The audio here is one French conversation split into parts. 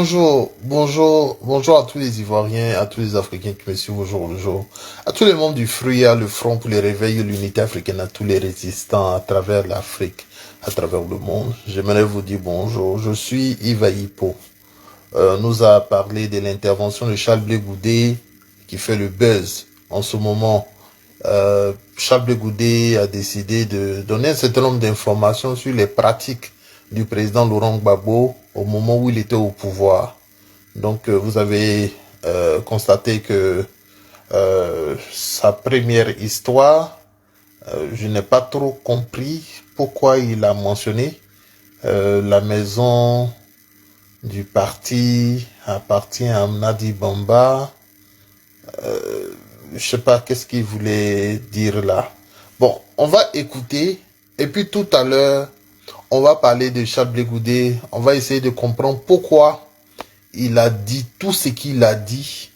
Bonjour à tous les Ivoiriens, à tous les Africains qui me suivent au jour le jour, à tous les membres du FRUIA, le Front pour les réveils et l'unité africaine, à tous les résistants à travers l'Afrique, à travers le monde. J'aimerais vous dire bonjour. Je suis Yves Ayipo. Nous a parlé de l'intervention de Charles Blé Goudé qui fait le buzz en ce moment. Charles Blé Goudé a décidé de donner un certain nombre d'informations sur les pratiques du président Laurent Gbagbo au moment où il était au pouvoir. Donc vous avez constaté que sa première histoire, je n'ai pas trop compris pourquoi il a mentionné la maison du parti appartient à Nadi Bamba. Je sais pas qu'est-ce qu'il voulait dire là. Bon, on va écouter et puis tout à l'heure, on va parler de Charles Blé Goudé. On va essayer de comprendre pourquoi il a dit tout ce qu'il a dit.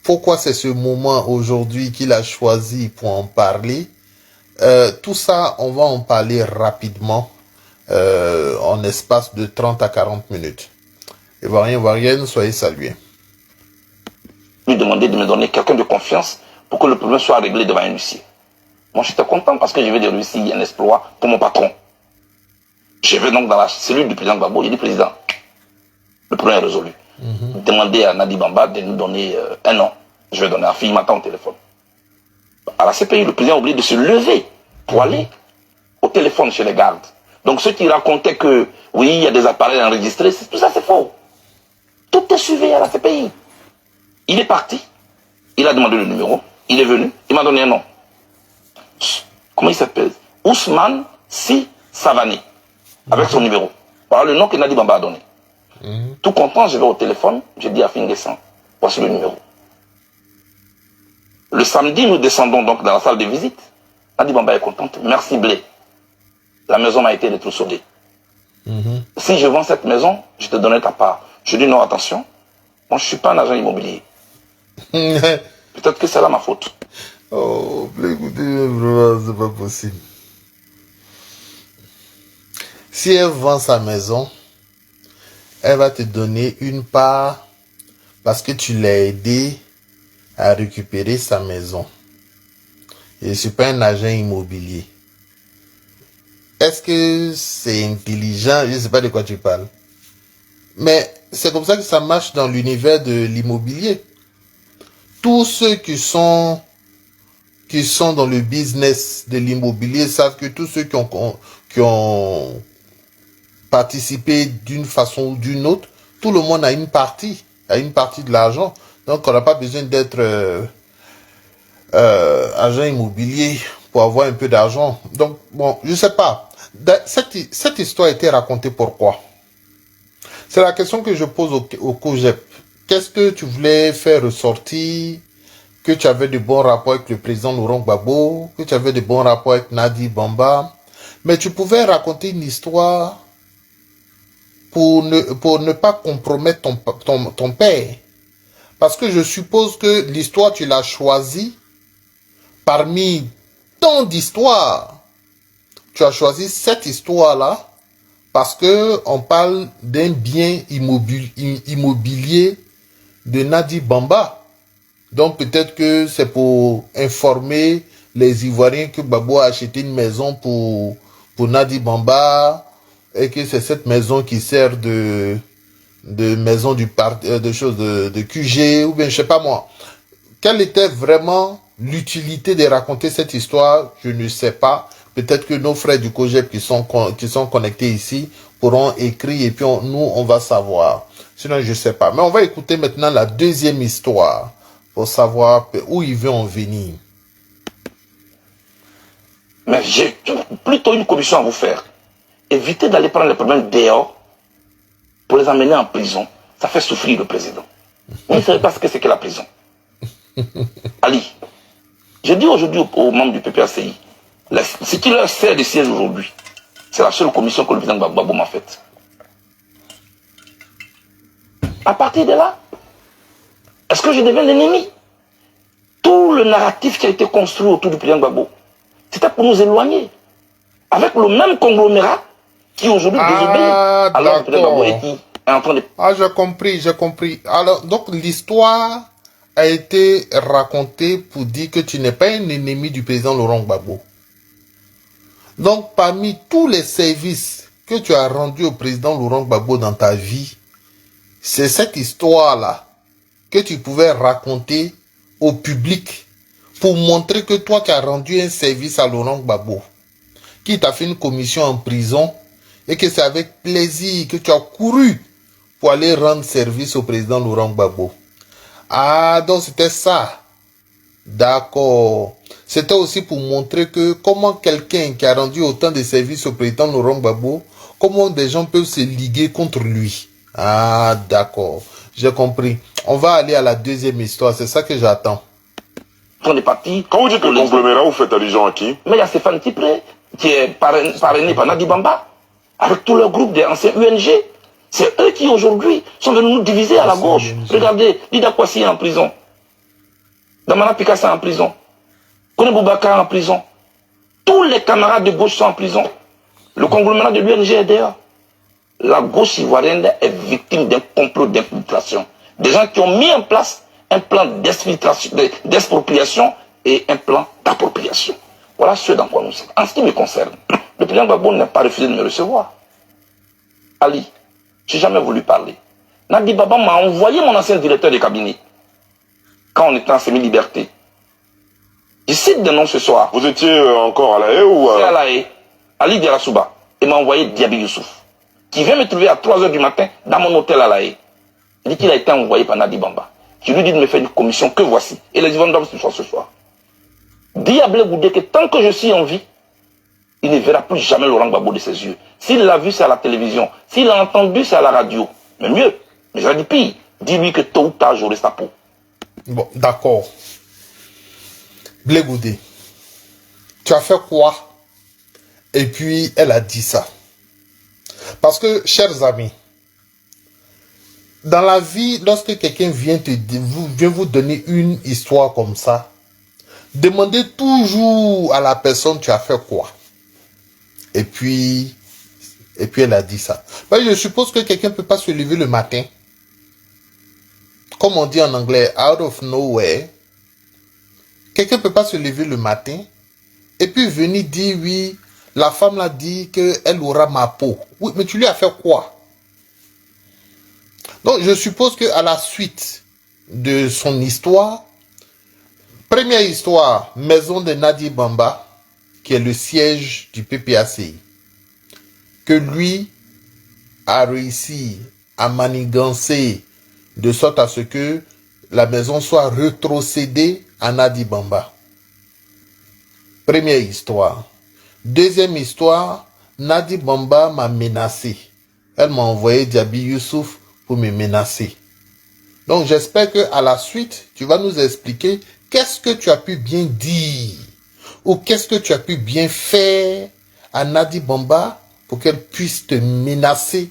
Pourquoi c'est ce moment aujourd'hui qu'il a choisi pour en parler. Tout ça, on va en parler rapidement en espace de 30 à 40 minutes. Ivoiriens, Ivoiriennes, soyez salués. Lui demander de me donner quelqu'un de confiance pour que le problème soit réglé devant un huissier. Moi, j'étais content parce que je vais de réussir un exploit pour mon patron. Je vais donc dans la cellule du président Gbagbo. Il dit, président, le problème est résolu. Demandez à Nadi Bamba de nous donner un nom. Je vais donner à fille, m'attend au téléphone. À la CPI, le président a oublié de se lever pour aller au téléphone chez les gardes. Donc ceux qui racontaient que, oui, il y a des appareils enregistrés, tout ça c'est faux. Tout est suivi à la CPI. Il est parti, il a demandé le numéro, il est venu, il m'a donné un nom. Comment il s'appelle? Ousmane Si Savani, avec son numéro. Voilà le nom que Nadi Bamba a donné. Tout content, je vais au téléphone, je dis à Finguessan, voici le numéro. Le samedi, nous descendons donc dans la salle de visite. Nadi Bamba est contente. Merci Blé. La maison m'a été rétrocédée. Si je vends cette maison, je te donnerai ta part. Je dis non, attention. Moi, je ne suis pas un agent immobilier. Peut-être que c'est là ma faute. Oh, Blé Goudé, vraiment, c'est pas possible. Si elle vend sa maison, elle va te donner une part parce que tu l'as aidé à récupérer sa maison. Je ne suis pas un agent immobilier. Est-ce que c'est intelligent? Je ne sais pas de quoi tu parles. Mais c'est comme ça que ça marche dans l'univers de l'immobilier. Tous ceux qui sont dans le business de l'immobilier savent que tous ceux qui ont participé d'une façon ou d'une autre, tout le monde a une partie de l'argent. Donc on n'a pas besoin d'être agent immobilier pour avoir un peu d'argent. Donc bon, je sais pas. Cette histoire a été racontée pourquoi? C'est la question que je pose au COGEP. Qu'est-ce que tu voulais faire ressortir? Que tu avais de bons rapports avec le président Laurent Gbagbo, que tu avais de bons rapports avec Nadi Bamba. Mais tu pouvais raconter une histoire pour ne pas compromettre ton père. Parce que je suppose que l'histoire, tu l'as choisie parmi tant d'histoires. Tu as choisi cette histoire-là parce que on parle d'un bien immobilier de Nadi Bamba. Donc peut-être que c'est pour informer les Ivoiriens que Gbagbo a acheté une maison pour Nadi Bamba et que c'est cette maison qui sert de maison du parti, de QG ou bien je sais pas moi. Quelle était vraiment l'utilité de raconter cette histoire? Je ne sais pas. Peut-être que nos frères du COGEP qui sont connectés ici pourront écrire et puis nous on va savoir. Sinon je sais pas. Mais on va écouter maintenant la deuxième histoire pour savoir où il veut en venir. Mais j'ai plutôt une commission à vous faire. Évitez d'aller prendre les problèmes dehors pour les emmener en prison. Ça fait souffrir le président. Vous ne savez pas ce que c'est que la prison. Ali, je dis aujourd'hui aux membres du PPACI, ce qui leur sert de siège aujourd'hui, c'est la seule commission que le président Gbagbo m'a faite. À partir de là, est-ce que je deviens l'ennemi? Tout le narratif qui a été construit autour du président Gbagbo, c'était pour nous éloigner. Avec le même conglomérat qui aujourd'hui désobéit. Alors le président Gbagbo est qui? est en train de... Ah, j'ai compris, j'ai compris. Alors, donc, l'histoire a été racontée pour dire que tu n'es pas un ennemi du président Laurent Gbagbo. Donc, parmi tous les services que tu as rendus au président Laurent Gbagbo dans ta vie, c'est cette histoire-là que tu pouvais raconter au public pour montrer que toi qui as rendu un service à Laurent Gbagbo, qui t'a fait une commission en prison et que c'est avec plaisir que tu as couru pour aller rendre service au président Laurent Gbagbo. Ah, donc c'était ça. D'accord. C'était aussi pour montrer que comment quelqu'un qui a rendu autant de services au président Laurent Gbagbo, comment des gens peuvent se liguer contre lui. Ah, d'accord. J'ai compris. On va aller à la deuxième histoire. C'est ça que j'attends. Sont des partis. Quand vous dites le conglomérat, vous faites allusion à qui? Mais il y a Stéphane Tipré, qui est parrainé par Nadi Bamba, avec tout le groupe des anciens UNG. C'est eux qui aujourd'hui sont venus nous diviser à la gauche. Regardez, Lida Kwasi est en prison. Damana Picasso est en prison. Kone Boubacar est en prison. Tous les camarades de gauche sont en prison. Le conglomérat de l'UNG est dehors. La gauche ivoirienne est victime d'un complot d'infiltration. Des gens qui ont mis en place un plan d'expropriation et un plan d'appropriation. Voilà ce dans quoi nous sommes. En ce qui me concerne, le président Gbagbo n'a pas refusé de me recevoir. Ali, je n'ai jamais voulu parler. Nadi Baba m'a envoyé mon ancien directeur de cabinet quand on était en semi-liberté. Je cite des noms ce soir. Vous étiez encore à La Haye ou C'est à La Haye, Ali Diarasouba. Il m'a envoyé Diaby Youssouf, qui vient me trouver à 3 h du matin dans mon hôtel à La Haye. Il dit qu'il a été envoyé par Nadi Bamba. Je lui dis de me faire une commission que voici. Et les Yvonne doivent ce soir. Dis à Blé Goudé que tant que je suis en vie, il ne verra plus jamais Laurent Gbagbo de ses yeux. S'il l'a vu, c'est à la télévision. S'il l'a entendu, c'est à la radio. Mais mieux, mais j'ai dit pire, dis-lui que tôt ou tard, j'aurai sa peau. Bon, d'accord. Blé Goudé, tu as fait quoi? Et puis, elle a dit ça. Parce que, chers amis, dans la vie, lorsque quelqu'un vient vous donner une histoire comme ça, demandez toujours à la personne, tu as fait quoi? Et puis elle a dit ça. Ben, je suppose que quelqu'un ne peut pas se lever le matin, comme on dit en anglais, out of nowhere. Quelqu'un ne peut pas se lever le matin et puis venir dire, oui, la femme l'a dit qu'elle aura ma peau. Oui, mais tu lui as fait quoi? Donc, je suppose qu'à la suite de son histoire, première histoire, maison de Nadi Bamba, qui est le siège du PPACI, que lui a réussi à manigancer de sorte à ce que la maison soit rétrocédée à Nadi Bamba. Première histoire. Deuxième histoire, Nadi Bamba m'a menacé. Elle m'a envoyé Diaby Youssouf pour me menacer. Donc j'espère qu'à la suite, tu vas nous expliquer qu'est-ce que tu as pu bien dire ou qu'est-ce que tu as pu bien faire à Nadi Bamba pour qu'elle puisse te menacer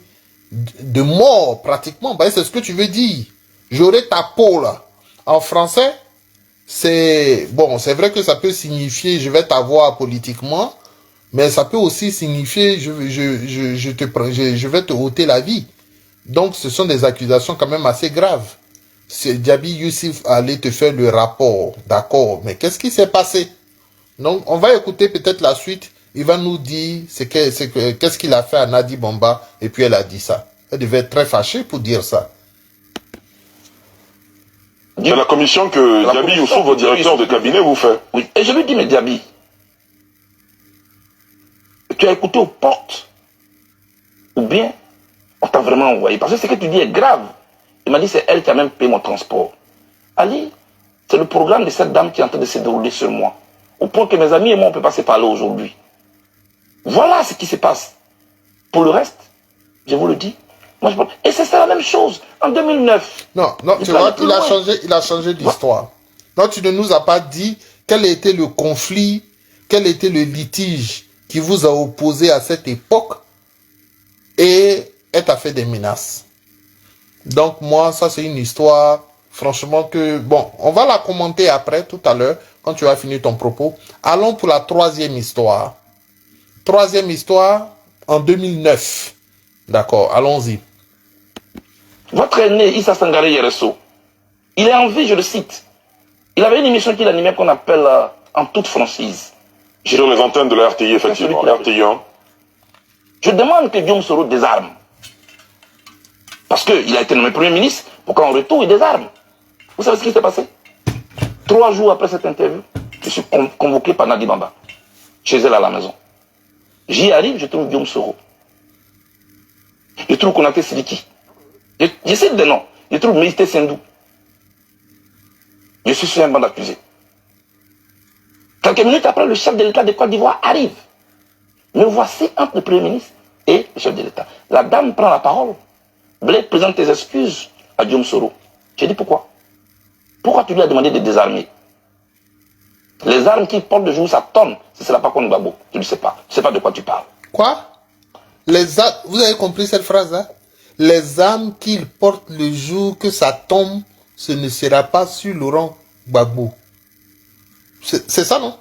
de mort pratiquement. Ben, c'est ce que tu veux dire. J'aurai ta peau là. En français, c'est bon, c'est vrai que ça peut signifier je vais t'avoir politiquement, mais ça peut aussi signifier je vais te ôter la vie. Donc, ce sont des accusations quand même assez graves. C'est Diaby Youssouf allait te faire le rapport, d'accord, mais qu'est-ce qui s'est passé? Donc, on va écouter peut-être la suite. Il va nous dire qu'est-ce qu'il a fait à Nadi Bamba, et puis elle a dit ça. Elle devait être très fâchée pour dire ça. C'est la commission que Diaby Youssouf, votre directeur de cabinet, vous fait. Oui, et je lui dis, mais Diaby, tu as écouté aux portes, ou bien on t'a vraiment envoyé, parce que ce que tu dis est grave. Il m'a dit, c'est elle qui a même payé mon transport. Ali, c'est le programme de cette dame qui est en train de se dérouler sur moi. Au point que mes amis et moi, on ne peut pas se parler aujourd'hui. Voilà ce qui se passe. Pour le reste, je vous le dis, moi je pense... Et c'est la même chose, en 2009. Non, tu vois, il a changé d'histoire. Non, tu ne nous as pas dit quel était le conflit, quel était le litige qui vous a opposé à cette époque et elle t'a fait des menaces. Donc moi, ça c'est une histoire, franchement que... Bon, on va la commenter après, tout à l'heure, quand tu as fini ton propos. Allons pour la troisième histoire. Troisième histoire, en 2009. D'accord, allons-y. Votre aîné, Issa Sangaré Yereso, il est en vie, je le cite. Il avait une émission qu'il animait qu'on appelle En toute franchise. Sur les antennes de la RTI, effectivement. RTI 1. Je demande que Guillaume Soro désarme. Parce qu'il a été nommé Premier ministre pour qu'en retour, il désarme. Vous savez ce qui s'est passé? 3 jours après cette interview, je suis convoqué par Nadi Bamba, chez elle à la maison. J'y arrive, je trouve Guillaume Soro. Je trouve Konaté Sidiki. Je cite des noms. Je trouve Méité Sendou. Je suis sur un banc d'accusés. Quelques minutes après, le chef de l'État de Côte d'Ivoire arrive. Me voici entre le Premier ministre et le chef de l'État. La dame prend la parole. Blé, présente tes excuses à Guillaume Soro. J'ai dit pourquoi? Pourquoi tu lui as demandé de désarmer? Les armes qu'il porte de jour, ça tonne. Ce ne sera pas contre Babo. Tu ne sais pas. Tu ne sais pas de quoi tu parles. Quoi? Vous avez compris cette phrase-là? Les armes qu'il porte le jour que ça tombe, ce ne sera pas sur Laurent Gbagbo. C'est ça, non?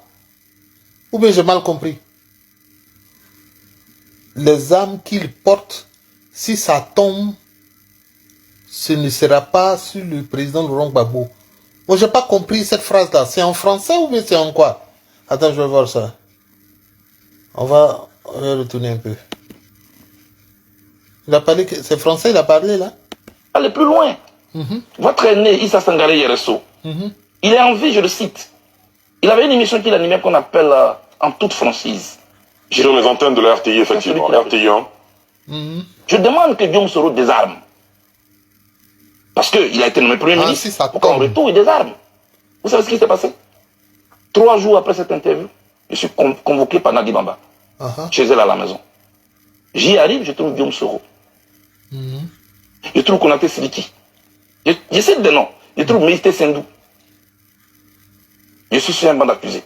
Ou bien j'ai mal compris? Les armes qu'il porte, si ça tombe, ce ne sera pas sur le président Laurent Gbagbo. Moi, j'ai pas compris cette phrase-là. C'est en français ou bien c'est en quoi? Attends, je vais voir ça. On va retourner un peu. Il a parlé, c'est français, il a parlé là? Allez plus loin. Votre aîné, Issa Sangaré Yereso, il est en vie, je le cite. Il avait une émission qu'il animait qu'on appelle En toute franchise. Sur les antennes de la RTI, effectivement. RTI 1. Je demande que Guillaume Soro désarme. Parce qu'il a été nommé Premier ministre si ça pour qu'en tombe. retour, il désarme. Vous savez ce qui s'est passé? 3 jours après cette interview, je suis convoqué par Nadi Bamba, chez elle à la maison. J'y arrive, je trouve Guillaume Soro. Je trouve Konaté Sidiki. Je cite des noms. Je trouve Méité Sendou. Je suis sur un banc d'accusés.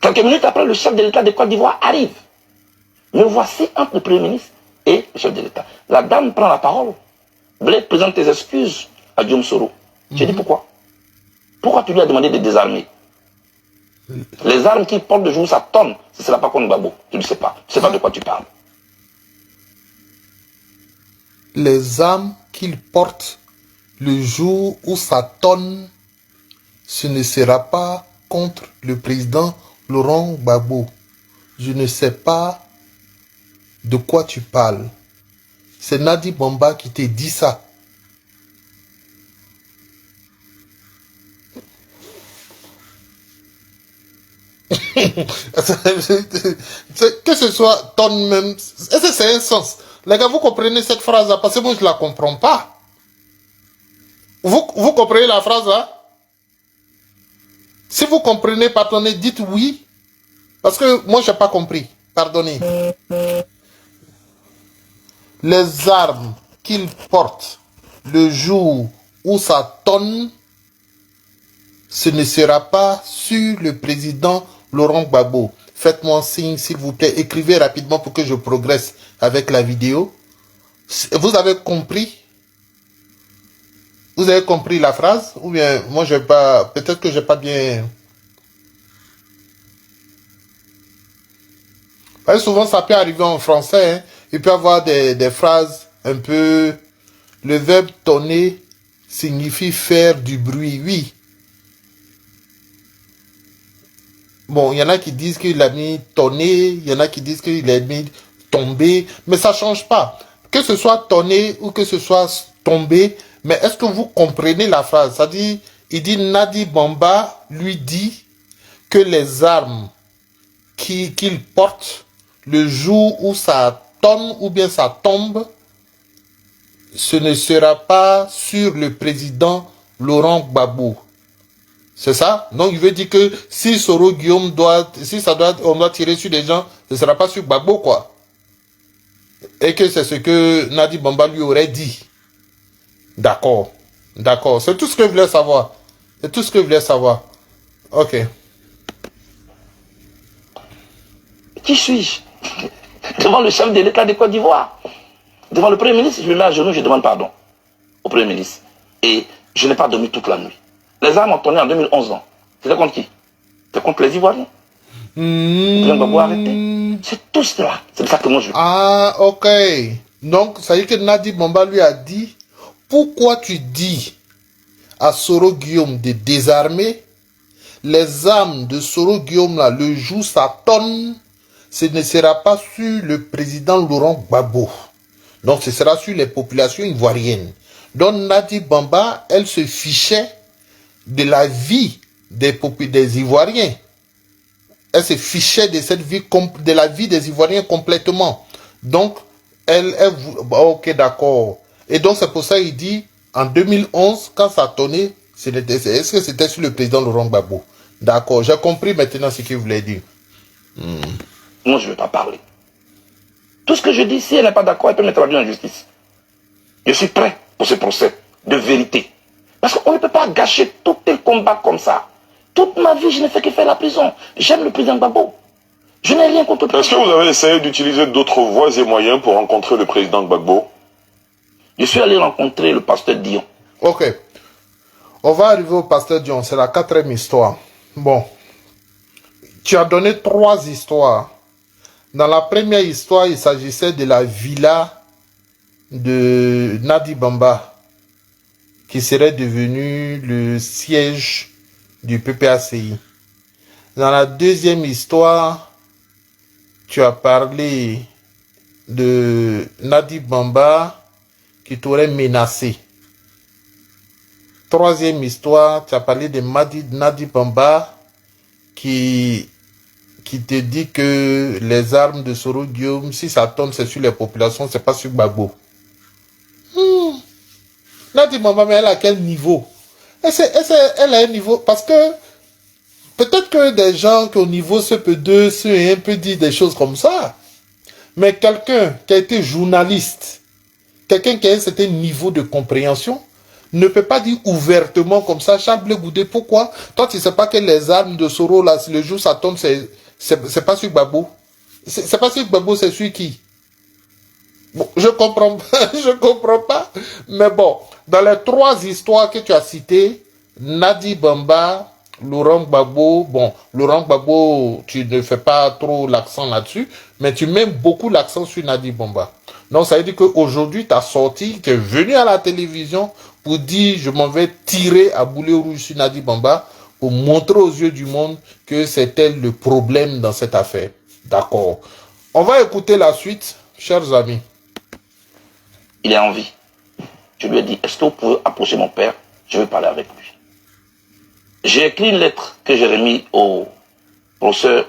Quelques minutes après, le chef de l'État de Côte d'Ivoire arrive. Me voici entre le Premier ministre et le chef de l'État. La dame prend la parole. Blé, présente tes excuses à Guillaume Soro. J'ai dit pourquoi? Pourquoi tu lui as demandé de désarmer? Les armes qu'il porte de jour, ça tonne. Ce ne sera pas contre Babo. Tu ne sais pas. Tu ne sais pas de quoi tu parles. Les armes qu'il porte le jour où ça tonne, ce ne sera pas contre le président Laurent Gbagbo. Je ne sais pas de quoi tu parles. C'est Nadi Bamba qui t'a dit ça. Que ce soit tonne même, est-ce que c'est un sens? Les gars, vous comprenez cette phrase-là? Parce que moi, je ne la comprends pas. Vous comprenez la phrase là? Si vous comprenez, pardonnez, dites oui. Parce que moi, je n'ai pas compris. Pardonnez. Les armes qu'il porte le jour où ça tonne, ce ne sera pas sur le président Laurent Gbagbo. Faites-moi signe, s'il vous plaît. Écrivez rapidement pour que je progresse avec la vidéo. Vous avez compris? Vous avez compris la phrase? Ou bien, moi, je n'ai pas... Peut-être que je n'ai pas bien... Parce que souvent, ça peut arriver en français. Hein. Il peut y avoir des phrases un peu... Le verbe tonner signifie faire du bruit, oui. Bon, il y en a qui disent qu'il a mis tonner, il y en a qui disent qu'il a mis tomber, mais ça ne change pas. Que ce soit tonner ou que ce soit tomber, mais est-ce que vous comprenez la phrase? C'est-à-dire, il dit Nadi Bamba lui dit que les armes qu'il porte le jour où ça tonne ou bien ça tombe, ce ne sera pas sur le président Laurent Gbagbo. C'est ça? Donc il veut dire que si Soro Guillaume on doit tirer sur des gens, ce ne sera pas sur Gbagbo, quoi. Et que c'est ce que Nadi Bamba lui aurait dit. D'accord. D'accord. C'est tout ce que je voulais savoir. C'est tout ce que je voulais savoir. Ok. Qui suis-je? Devant le chef de l'État de Côte d'Ivoire. Devant le Premier ministre, je me mets à genoux, je demande pardon au Premier ministre. Et je n'ai pas dormi toute la nuit. Les armes ont tourné en 2011 ans. C'était contre qui? C'était contre les Ivoiriens. Arrêter. C'est tout cela. C'est de ça que moi je... Ah, ok. Donc, ça veut dire que Nadi Bamba lui a dit, pourquoi tu dis à Soro Guillaume de désarmer les armes de Soro Guillaume là, le jour ça tonne, ce ne sera pas sur le président Laurent Gbagbo. Donc, ce sera sur les populations ivoiriennes. Donc, Nadi Bamba, elle se fichait de la vie des Ivoiriens. Elle se fichait de cette vie, de la vie des Ivoiriens complètement. Donc, ok, d'accord. Et donc, c'est pour ça qu'il dit, en 2011, quand ça tonnait, est-ce que c'était sur le président Laurent Gbagbo? D'accord, j'ai compris maintenant ce qu'il voulait dire. Moi, je ne veux pas parler. Tout ce que je dis, si elle n'est pas d'accord, elle peut me traduire en justice. Je suis prêt pour ce procès de vérité. Parce qu'on ne peut pas gâcher tout un combat comme ça. Toute ma vie, je ne fais que faire la prison. J'aime le président Gbagbo. Je n'ai rien contre le président. Est-ce que vous avez essayé d'utiliser d'autres voies et moyens pour rencontrer le président Gbagbo? Je suis allé rencontrer le pasteur Dion. Ok. On va arriver au pasteur Dion. C'est la 4e histoire. Bon. Tu as donné 3 histoires. Dans la première histoire, il s'agissait de la villa de Nadi Bamba, qui serait devenu le siège du PPACI. Dans la deuxième histoire, tu as parlé de Nadi Bamba qui t'aurait menacé. Troisième histoire, tu as parlé de Nadi Bamba qui te dit que les armes de Soro Guillaume, si ça tombe, c'est sur les populations, c'est pas sur Gbagbo. Nadi Bamba, mais elle a quel niveau? Elle a un niveau, parce que peut-être que des gens qui au niveau CP2, CE1 peut dire des choses comme ça. Mais quelqu'un qui a été journaliste, quelqu'un qui a un certain niveau de compréhension, ne peut pas dire ouvertement comme ça, Charles Blé Goudé, pourquoi? Toi, tu ne sais pas que les armes de Soro, là, le jour ça tombe, c'est pas sur Gbagbo. C'est pas sur Gbagbo, c'est sur qui? Bon, je comprends pas. Mais bon, dans les 3 histoires que tu as citées, Nadi Bamba, Laurent Gbagbo, bon, Laurent Gbagbo, tu ne fais pas trop l'accent là-dessus, mais tu mets beaucoup l'accent sur Nadi Bamba. Donc, ça veut dire qu'aujourd'hui, tu as sorti, tu es venu à la télévision pour dire, je m'en vais tirer à boulet rouge sur Nadi Bamba, pour montrer aux yeux du monde que c'était le problème dans cette affaire. D'accord. On va écouter la suite, chers amis. Il est en vie. Je lui ai dit, est-ce que vous pouvez approcher mon père? Je veux parler avec lui. J'ai écrit une lettre que j'ai remise au professeur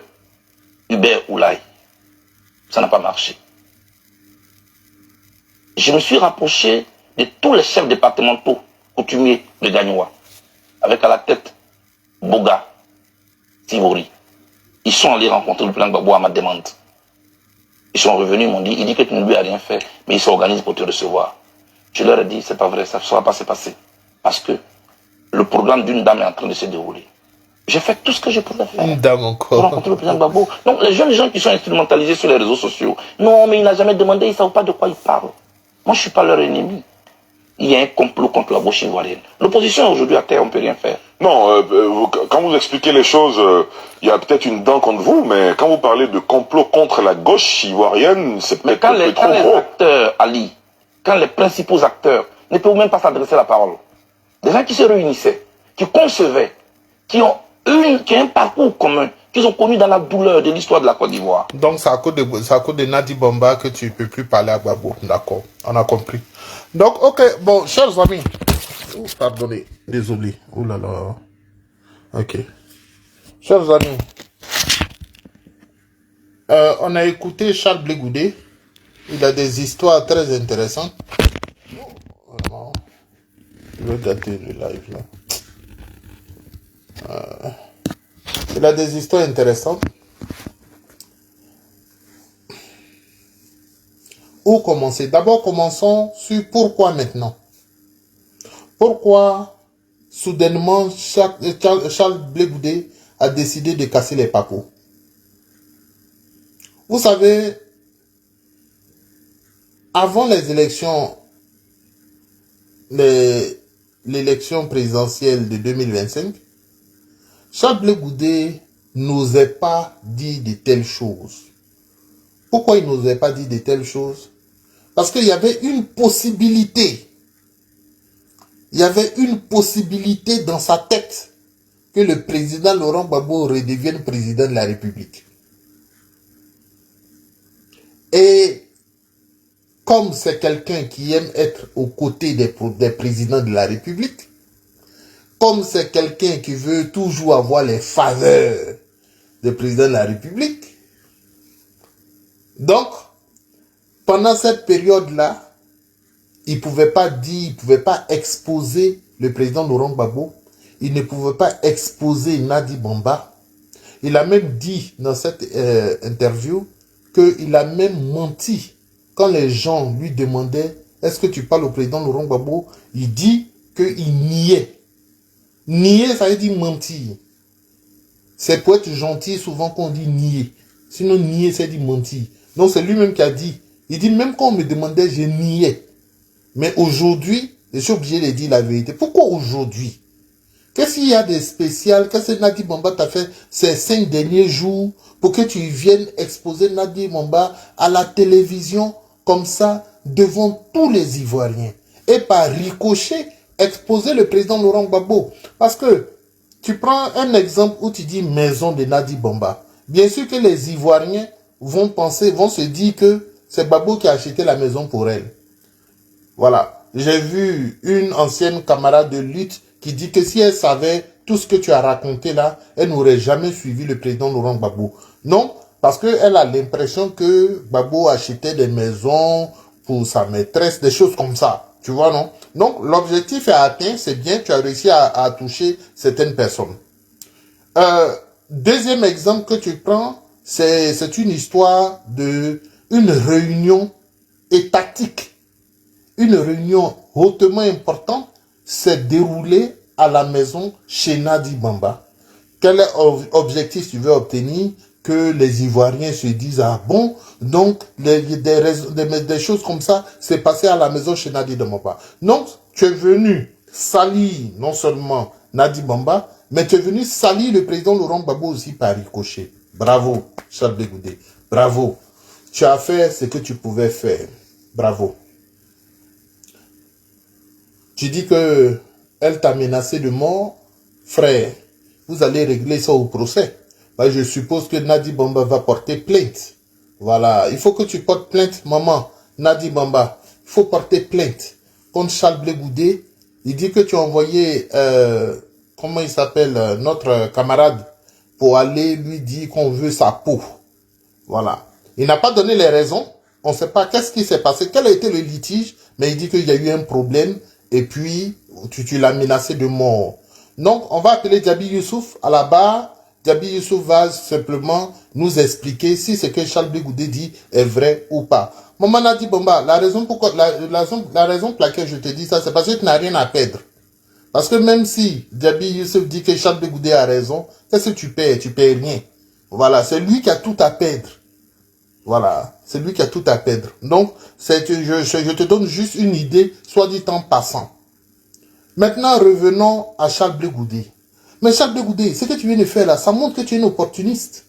Hubert Oulaye. Ça n'a pas marché. Je me suis rapproché de tous les chefs départementaux coutumiers de Gagnoua, avec à la tête Boga, Tivori. Ils sont allés rencontrer le président Gbagbo à ma demande. Ils sont revenus, ils m'ont dit, il dit que tu ne lui as rien fait, mais il s'organise pour te recevoir. Je leur ai dit, c'est pas vrai, ça ne sera pas se passer. Parce que le programme d'une dame est en train de se dérouler. J'ai fait tout ce que je pouvais faire. Une dame encore. Pour rencontrer le président Gbagbo. Donc les jeunes gens qui sont instrumentalisés sur les réseaux sociaux, non, mais il n'a jamais demandé, ils ne savent pas de quoi ils parlent. Moi, je ne suis pas leur ennemi. Il y a un complot contre la gauche ivoirienne. L'opposition aujourd'hui à terre, on ne peut rien faire. Non, quand vous expliquez les choses, il y a peut-être une dent contre vous, mais quand vous parlez de complot contre la gauche ivoirienne, c'est peut-être trop gros. Quand les acteurs, Ali, quand les principaux acteurs ne peuvent même pas s'adresser la parole, des gens qui se réunissaient, qui concevaient, qui ont un parcours commun, qu'ils ont connu dans la douleur de l'histoire de la Côte d'Ivoire. Donc, c'est à cause de Nadi Bamba que tu ne peux plus parler à Gbagbo. D'accord, on a compris. Donc, ok, bon, chers amis. Oh, pardonnez, désolé. Oh là là. Ok. Chers amis. On a écouté Charles Blé Goudé. Il a des histoires très intéressantes. Vraiment. Je vais gâter le live là. Il a des histoires intéressantes. Où commencer? D'abord, commençons sur pourquoi maintenant. Pourquoi, soudainement, Charles Blé Goudé a décidé de casser les papeaux? Vous savez, avant les élections, l'élection présidentielle de 2025, Charles Blé Goudé n'osait pas dire de telles choses. Pourquoi il n'osait pas dire de telles choses? Parce qu'il y avait une possibilité. Il y avait une possibilité dans sa tête que le président Laurent Gbagbo redevienne président de la République. Et comme c'est quelqu'un qui aime être aux côtés des présidents de la République, comme c'est quelqu'un qui veut toujours avoir les faveurs des présidents de la République, donc, pendant cette période-là, il ne pouvait pas dire, il ne pouvait pas exposer le président Laurent Gbagbo, il ne pouvait pas exposer Nadi Bamba. Il a même dit dans cette interview qu'il a même menti. Quand les gens lui demandaient « Est-ce que tu parles au président Laurent Gbagbo ?» Il dit qu'il niait. Nier, ça veut dire mentir. C'est pour être gentil souvent qu'on dit nier. Sinon nier, c'est dire mentir. Donc c'est lui-même qui a dit. Il dit même quand on me demandait, je niais. Mais aujourd'hui, je suis obligé de dire la vérité. Pourquoi aujourd'hui? Qu'est-ce qu'il y a de spécial? Qu'est-ce que Nadi Bamba t'a fait ces 5 derniers jours pour que tu viennes exposer Nadi Bamba à la télévision comme ça devant tous les Ivoiriens? Et par ricochet, exposer le président Laurent Gbagbo. Parce que tu prends un exemple où tu dis maison de Nadi Bamba. Bien sûr que les Ivoiriens vont penser, vont se dire que c'est Gbagbo qui a acheté la maison pour elle. Voilà. J'ai vu une ancienne camarade de lutte qui dit que si elle savait tout ce que tu as raconté là, elle n'aurait jamais suivi le président Laurent Gbagbo. Non, parce qu'elle a l'impression que Gbagbo achetait des maisons pour sa maîtresse, des choses comme ça. Tu vois, non? Donc, l'objectif est atteint, c'est bien, tu as réussi à toucher certaines personnes. Deuxième exemple que tu prends, c'est une histoire de une réunion étatique. Une réunion hautement importante s'est déroulée à la maison chez Nadi Bamba. Quel objectif tu veux obtenir? Que les Ivoiriens se disent, ah bon, donc des choses comme ça s'est passé à la maison chez Nadi Bamba. Donc, tu es venu salir non seulement Nadi Bamba, mais tu es venu salir le président Laurent Gbagbo aussi par ricochet. Bravo, Charles Blé Goudé. Bravo. Tu as fait ce que tu pouvais faire. Bravo. Tu dis que elle t'a menacé de mort. Frère, vous allez régler ça au procès. Ben, je suppose que Nadi Bamba va porter plainte. Voilà. Il faut que tu portes plainte, maman. Nadi Bamba. Il faut porter plainte contre Charles Blé Goudé. Il dit que tu as envoyé, comment il s'appelle, notre camarade, pour aller lui dire qu'on veut sa peau. Voilà. Il n'a pas donné les raisons. On ne sait pas qu'est-ce qui s'est passé, quel a été le litige, mais il dit qu'il y a eu un problème et puis tu l'as menacé de mort. Donc, on va appeler Diaby Youssouf à la barre. Diaby Youssouf va simplement nous expliquer si ce que Charles Blé Goudé dit est vrai ou pas. Maman Nadi Bamba, la raison pour laquelle je te dis ça, c'est parce que tu n'as rien à perdre. Parce que même si Diaby Youssouf dit que Charles Blé Goudé a raison, qu'est-ce que tu perds? Tu perds rien. Voilà, c'est lui qui a tout à perdre. Voilà, c'est lui qui a tout à perdre. Donc, je te donne juste une idée, soit dit en passant. Maintenant, revenons à Charles Blé Goudé. Mais Charles Blé Goudé, ce que tu viens de faire là, ça montre que tu es un opportuniste.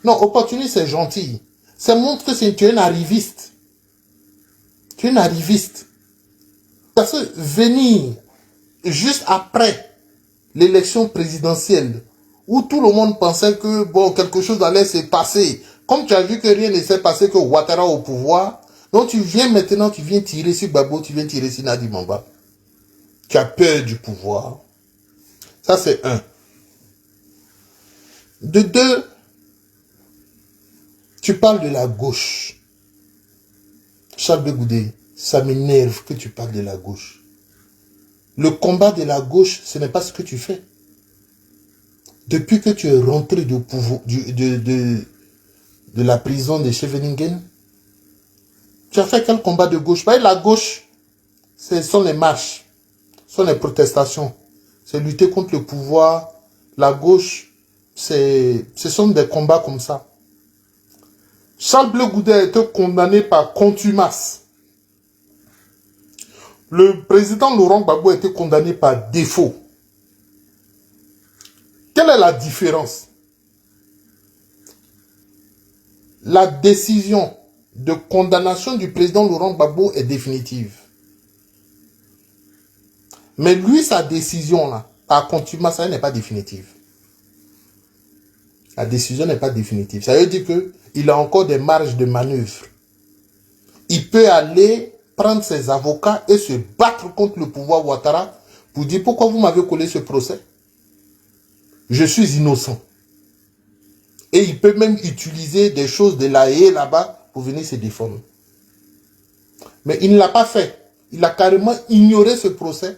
Non, opportuniste, c'est gentil. Ça montre que tu es un arriviste. Tu es un arriviste. Parce que venir juste après l'élection présidentielle, où tout le monde pensait que bon, quelque chose allait se passer, comme tu as vu que rien ne s'est passé, que Ouattara au pouvoir, donc tu viens maintenant, tu viens tirer sur Gbagbo, tu viens tirer sur Nadi Bamba. Tu as peur du pouvoir. Ça, c'est un. De deux, tu parles de la gauche. Charles Blé Goudé, ça m'énerve que tu parles de la gauche. Le combat de la gauche, ce n'est pas ce que tu fais. Depuis que tu es rentré de la prison de Scheveningen, tu as fait quel combat de gauche? La gauche, ce sont les marches, ce sont les protestations, c'est lutter contre le pouvoir. La gauche, ce sont des combats comme ça. Charles Blé Goudé a été condamné par contumace. Le président Laurent Gbagbo a été condamné par défaut. Quelle est la différence? La décision de condamnation du président Laurent Gbagbo est définitive. Mais lui, sa décision, là, par contumace, ça n'est pas définitive. La décision n'est pas définitive. Ça veut dire qu'il a encore des marges de manœuvre. Il peut aller prendre ses avocats et se battre contre le pouvoir Ouattara pour dire pourquoi vous m'avez collé ce procès. Je suis innocent. Et il peut même utiliser des choses de l'AE là-bas pour venir se défendre. Mais il ne l'a pas fait. Il a carrément ignoré ce procès.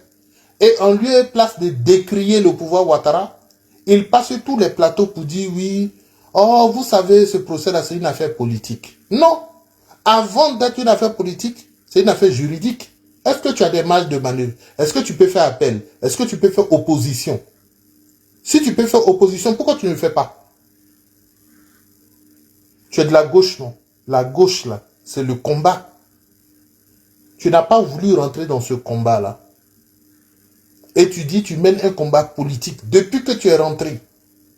Et en lieu et place de décrier le pouvoir Ouattara, il passe tous les plateaux pour dire oui, oh, vous savez, ce procès-là, c'est une affaire politique. Non. Avant d'être une affaire politique, c'est une affaire juridique. Est-ce que tu as des marges de manœuvre? Est-ce que tu peux faire appel? Est-ce que tu peux faire opposition? Si tu peux faire opposition, pourquoi tu ne le fais pas? Tu es de la gauche, non? La gauche, là, c'est le combat. Tu n'as pas voulu rentrer dans ce combat-là. Et tu dis, tu mènes un combat politique. Depuis que tu es rentré,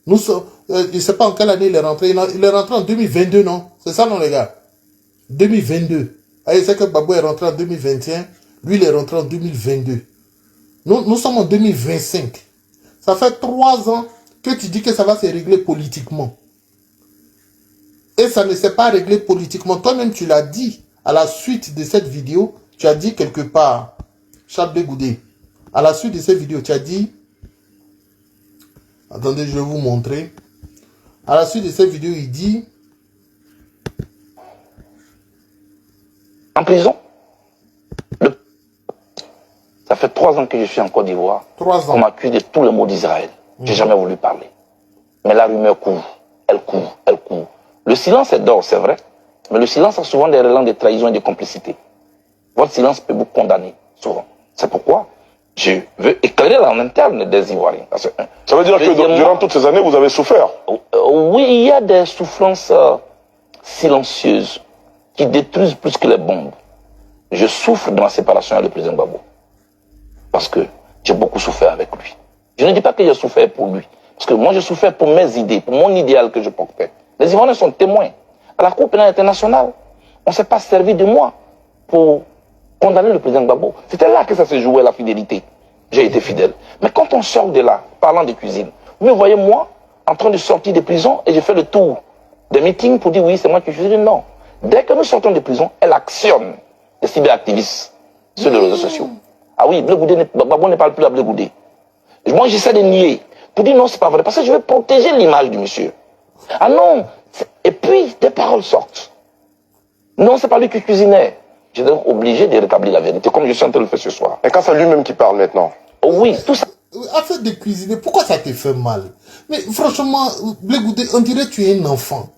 nous sommes, je ne sais pas en quelle année il est rentré. Il est rentré en 2022, non? C'est ça, non, les gars? 2022. Ah, il sait que Gbagbo est rentré en 2021. Lui, il est rentré en 2022. Nous sommes en 2025. Ça fait 3 ans que tu dis que ça va se régler politiquement. Et ça ne s'est pas réglé politiquement. Toi-même, tu l'as dit à la suite de cette vidéo. Tu as dit quelque part, Charles Goudé, à la suite de cette vidéo, tu as dit, attendez, je vais vous montrer. À la suite de cette vidéo, il dit, en prison. Ça fait 3 ans que je suis en Côte d'Ivoire. 3 ans. On m'accuse de tous les maux d'Israël. J'ai jamais voulu parler. Mais la rumeur court. Elle court. Elle court. Le silence est d'or, c'est vrai. Mais le silence a souvent des relents de trahison et de complicité. Votre silence peut vous condamner, souvent. C'est pourquoi je veux éclairer en interne des Ivoiriens. Parce que, ça veut dire que durant toutes ces années, vous avez souffert? Oui, il y a des souffrances silencieuses qui détruisent plus que les bombes. Je souffre de ma séparation avec le président Gbagbo. Parce que j'ai beaucoup souffert avec lui. Je ne dis pas que j'ai souffert pour lui. Parce que moi, je souffert pour mes idées, pour mon idéal que je portais. Les Ivoiriens sont témoins. À la Cour pénale internationale, on ne s'est pas servi de moi pour condamner le président Gbagbo. C'était là que ça se jouait, la fidélité. J'ai été fidèle. Mais quand on sort de là, parlant de cuisine, vous me voyez moi en train de sortir de prison et j'ai fait le tour des meetings pour dire oui, c'est moi qui suis. Non. Dès que nous sortons de prison, elle actionne les cyberactivistes sur les réseaux sociaux. Ah oui, Gbagbo ne parle plus à Blé Goudé. Moi, j'essaie de nier. Pour dire non, c'est pas vrai. Parce que je veux protéger l'image du monsieur. Ah non. Et puis, des paroles sortent. Non, c'est pas lui qui cuisinait. Je suis donc obligé de rétablir la vérité, comme je suis en train de le faire ce soir. Et quand c'est lui-même qui parle maintenant? Oh oui, tout ça. Affaire de cuisiner, pourquoi ça te fait mal? Mais franchement, Blé Goudé, on dirait que tu es un enfant.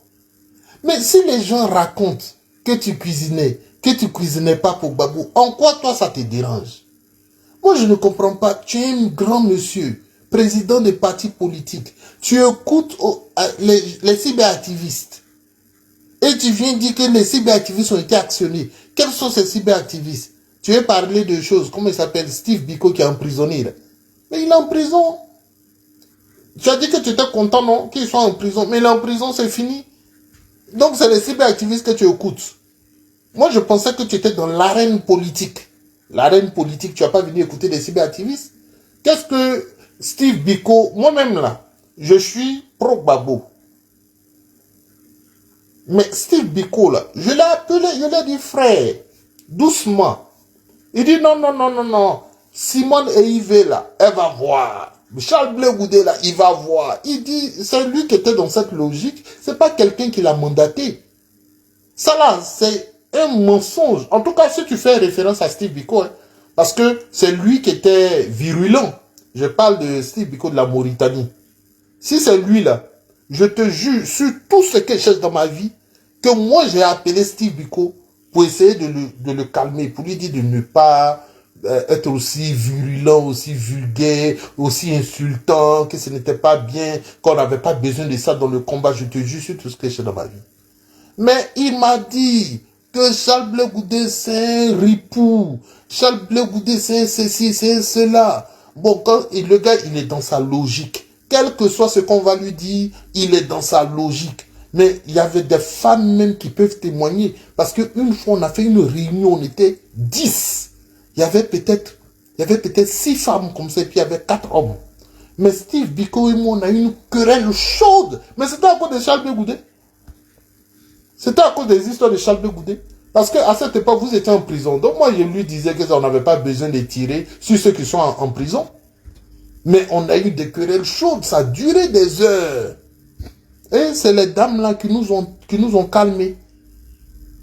Mais si les gens racontent que tu cuisinais pas pour Gbagbo, en quoi toi ça te dérange? Moi je ne comprends pas. Tu es un grand monsieur, président des partis politiques. Tu écoutes les cyberactivistes. Et tu viens dire que les cyberactivistes ont été actionnés. Quels sont ces cyberactivistes? Tu veux parler de choses, comment il s'appelle, Steve Biko qui est emprisonné là. Mais il est en prison. Tu as dit que tu étais content, non? Qu'il soit en prison. Mais il est en prison, c'est fini. Donc c'est les cyberactivistes que tu écoutes. Moi je pensais que tu étais dans l'arène politique. L'arène politique, tu n'as pas venu écouter des cyberactivistes. Qu'est-ce que Steve Biko, moi-même là, je suis pro-Gbagbo. Mais Steve Biko là, je l'ai appelé, je l'ai dit frère, doucement. Il dit non, non, non, non, non. Simone et Yves là, elle va voir. Charles Blé Goudé là, il va voir. Il dit, c'est lui qui était dans cette logique. C'est pas quelqu'un qui l'a mandaté. Ça là, c'est un mensonge. En tout cas, si tu fais référence à Steve Biko, hein, parce que c'est lui qui était virulent. Je parle de Steve Biko de la Mauritanie. Si c'est lui là, je te jure sur tout ce que je cherche dans ma vie, que moi j'ai appelé Steve Biko pour essayer de le calmer, pour lui dire de ne pas être aussi virulent, aussi vulgaire, aussi insultant, que ce n'était pas bien, qu'on n'avait pas besoin de ça dans le combat. Je te jure sur tout ce que je cherche dans ma vie. Mais il m'a dit que Charles Blé Goudé c'est un ripou, Charles Blé Goudé c'est ceci, c'est cela. Bon, quand le gars, il est dans sa logique. Quel que soit ce qu'on va lui dire, il est dans sa logique. Mais il y avait des femmes même qui peuvent témoigner. Parce qu'une fois, on a fait une réunion, on était 10. Il y avait peut-être 6 femmes comme ça, et puis il y avait 4 hommes. Mais Steve Biko et moi, on a eu une querelle chaude. Mais c'était à cause de Charles Blé Goudé. C'était à cause des histoires de Charles Blé Goudé. Parce qu'à cette époque, vous étiez en prison. Donc moi, je lui disais qu'on n'avait pas besoin de tirer sur ceux qui sont en prison. Mais on a eu des querelles chaudes. Ça a duré des heures. Et c'est les dames-là qui nous ont calmés.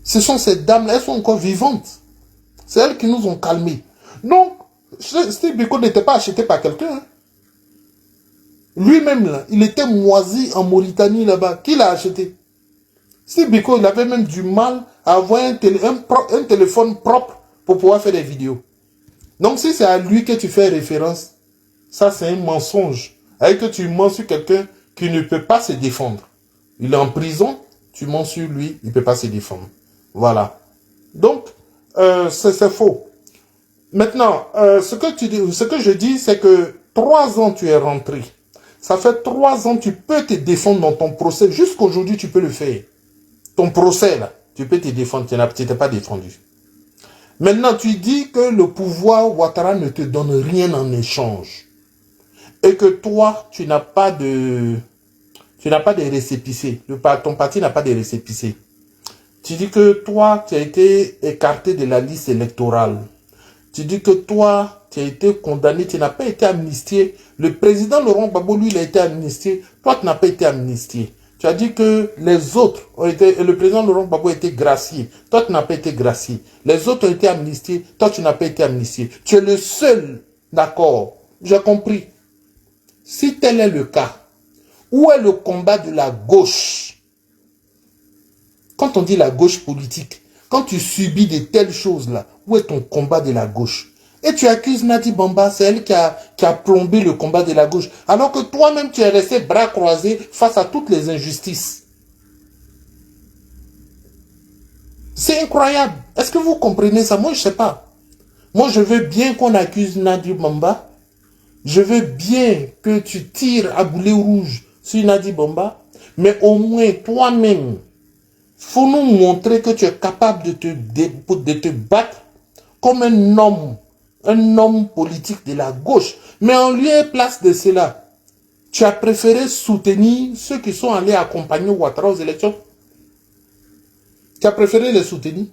Ce sont ces dames-là, elles sont encore vivantes. C'est elles qui nous ont calmés. Donc, Steve Biko n'était pas acheté par quelqu'un. Hein. Lui-même, là, il était moisi en Mauritanie là-bas. Qui l'a acheté? Steve Biko, il avait même du mal à avoir un téléphone propre pour pouvoir faire des vidéos. Donc, si c'est à lui que tu fais référence, ça, c'est un mensonge. Avec que tu mens sur quelqu'un qui ne peut pas se défendre. Il est en prison, tu mens sur lui, il ne peut pas se défendre. Voilà. Donc, c'est faux. Maintenant, ce que je dis, c'est que 3 ans tu es rentré. Ça fait 3 ans tu peux te défendre dans ton procès. Jusqu'aujourd'hui, tu peux le faire. Ton procès, là, tu peux te défendre. Tu n'es pas défendu. Maintenant, tu dis que le pouvoir Ouattara ne te donne rien en échange. Et que toi, tu n'as pas de récépissé. Ton parti n'a pas de récépissé. Tu dis que toi, tu as été écarté de la liste électorale. Tu dis que toi, tu as été condamné, tu n'as pas été amnistié. Le président Laurent Gbagbo, lui, il a été amnistié. Toi, tu n'as pas été amnistié. Tu as dit que les autres ont été, le président Laurent Gbagbo a été gracié. Toi, tu n'as pas été gracié. Les autres ont été amnistiés. Toi, tu n'as pas été amnistié. Tu es le seul. D'accord. J'ai compris. Si tel est le cas, où est le combat de la gauche? Quand on dit la gauche politique, quand tu subis de telles choses-là, où est ton combat de la gauche? Et tu accuses Nadi Bamba, c'est elle qui a plombé le combat de la gauche. Alors que toi-même, tu es resté bras croisés face à toutes les injustices. C'est incroyable. Est-ce que vous comprenez ça? Moi, je ne sais pas. Moi, je veux bien qu'on accuse Nadi Bamba. Je veux bien que tu tires à boulet rouge sur Nadi Bamba. Mais au moins, toi-même, faut nous montrer que tu es capable de te battre comme un homme politique de la gauche. Mais en lieu et place de cela, tu as préféré soutenir ceux qui sont allés accompagner Ouattara aux élections. Tu as préféré les soutenir.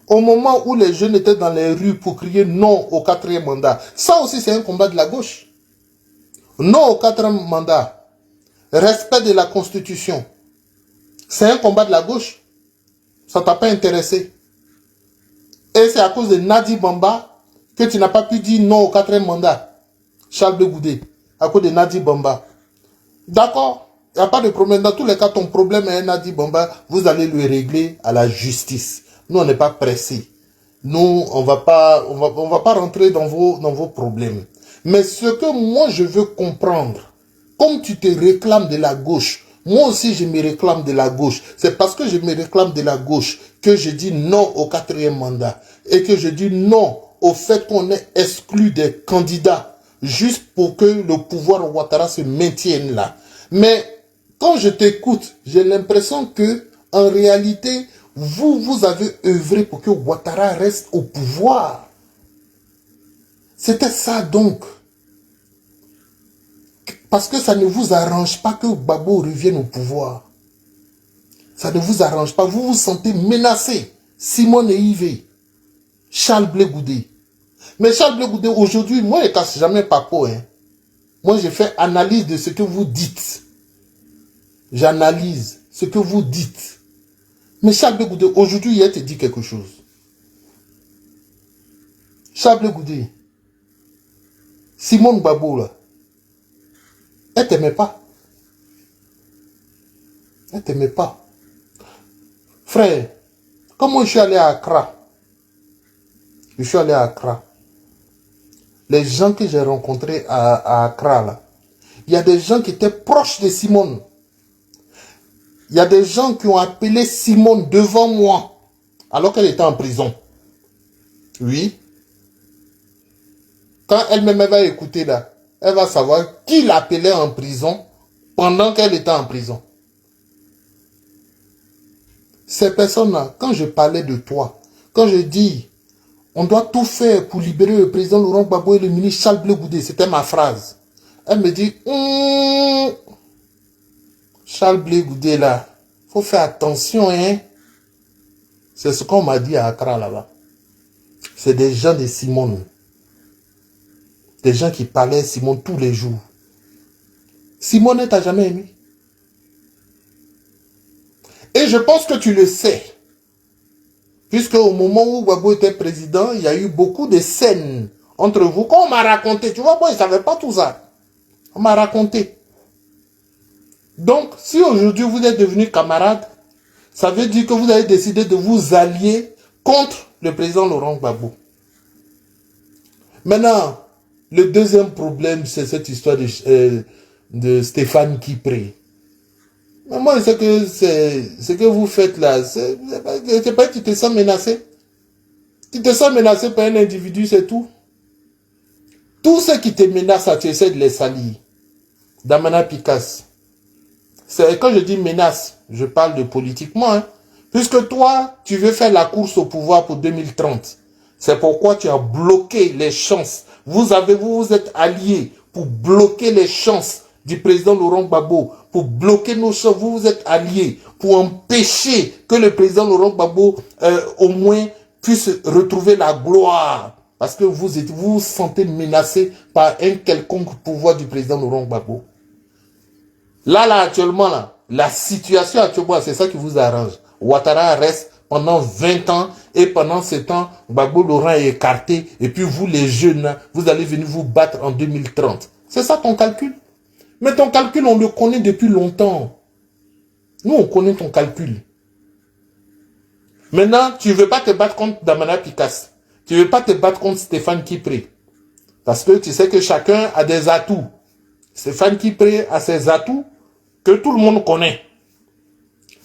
Au moment où les jeunes étaient dans les rues pour crier non au 4e mandat. Ça aussi, c'est un combat de la gauche. Non au 4e mandat. Respect de la Constitution. C'est un combat de la gauche. Ça ne t'a pas intéressé. Et c'est à cause de Nadi Bamba que tu n'as pas pu dire non au 4e mandat. Charles Blé Goudé. À cause de Nadi Bamba. D'accord. Il n'y a pas de problème. Dans tous les cas, ton problème est Nadi Bamba. Vous allez le régler à la justice. Nous, on n'est pas pressés. Nous, on va pas rentrer dans vos problèmes. Mais ce que moi, je veux comprendre, comme tu te réclames de la gauche, moi aussi, je me réclame de la gauche. C'est parce que je me réclame de la gauche que je dis non au 4e mandat. Et que je dis non au fait qu'on ait exclu des candidats juste pour que le pouvoir Ouattara se maintienne là. Mais quand je t'écoute, j'ai l'impression que en réalité, vous avez œuvré pour que Ouattara reste au pouvoir. C'était ça donc. Parce que ça ne vous arrange pas que Gbagbo revienne au pouvoir. Ça ne vous arrange pas. Vous vous sentez menacé. Simone et Yves. Charles Blé Goudé. Mais Charles Blé Goudé, aujourd'hui, moi, je ne casse jamais papo. Hein. Moi, je fais analyse de ce que vous dites. J'analyse ce que vous dites. Mais Charles Blé Goudé, aujourd'hui, il te dit quelque chose. Charles Blé Goudé. Simone Gbagbo, là. Elle t'aimait pas. Elle t'aimait pas. Frère, quand moi je suis allé à Accra, les gens que j'ai rencontrés à Accra, là, il y a des gens qui étaient proches de Simone. Il y a des gens qui ont appelé Simone devant moi, alors qu'elle était en prison. Oui. Quand elle-même va écouter là, elle va savoir qui l'appelait en prison pendant qu'elle était en prison. ces personnes-là, quand je parlais de toi, quand je dis on doit tout faire pour libérer le président Laurent Gbagbo et le ministre Charles Blé Goudé, c'était ma phrase. Elle me dit, Charles Blé Goudé là, faut faire attention, hein. C'est ce qu'on m'a dit à Accra là-bas. C'est des gens de Simone. Des gens qui parlaient Simone tous les jours. Simone, elle t'a jamais aimé. Et je pense que tu le sais. Puisque au moment où Gbagbo était président, il y a eu beaucoup de scènes entre vous qu'on m'a raconté. Tu vois, moi, je ne savais pas tout ça. On m'a raconté. Donc, si aujourd'hui vous êtes devenus camarades, ça veut dire que vous avez décidé de vous allier contre le président Laurent Gbagbo. Maintenant, le deuxième problème, c'est cette histoire de Stéphane Kipré. Mais moi, ce que vous faites là, c'est pas que tu te sens menacé. Tu te sens menacé par un individu, c'est tout. Tous ceux qui te menacent, tu essaies de les salir. Damana Picasse. Quand je dis menace, je parle de politiquement. Hein. Puisque toi, tu veux faire la course au pouvoir pour 2030. C'est pourquoi tu as bloqué les chances. Vous vous êtes alliés pour bloquer les chances du président Laurent Gbagbo, pour bloquer nos chances. Vous vous êtes alliés pour empêcher que le président Laurent Gbagbo, au moins, puisse retrouver la gloire. Parce que vous vous sentez menacé par un quelconque pouvoir du président Laurent Gbagbo. Là, actuellement, là, la situation actuellement, c'est ça qui vous arrange. Ouattara reste pendant 20 ans et pendant ce temps, Gbagbo Laurent est écarté et puis vous, les jeunes, vous allez venir vous battre en 2030. C'est ça ton calcul? Mais ton calcul, on le connaît depuis longtemps. Nous, on connaît ton calcul. Maintenant, tu ne veux pas te battre contre Damana Picasse. Tu ne veux pas te battre contre Stéphane Kipré. Parce que tu sais que chacun a des atouts. Stéphane Kipré a ses atouts que tout le monde connaît.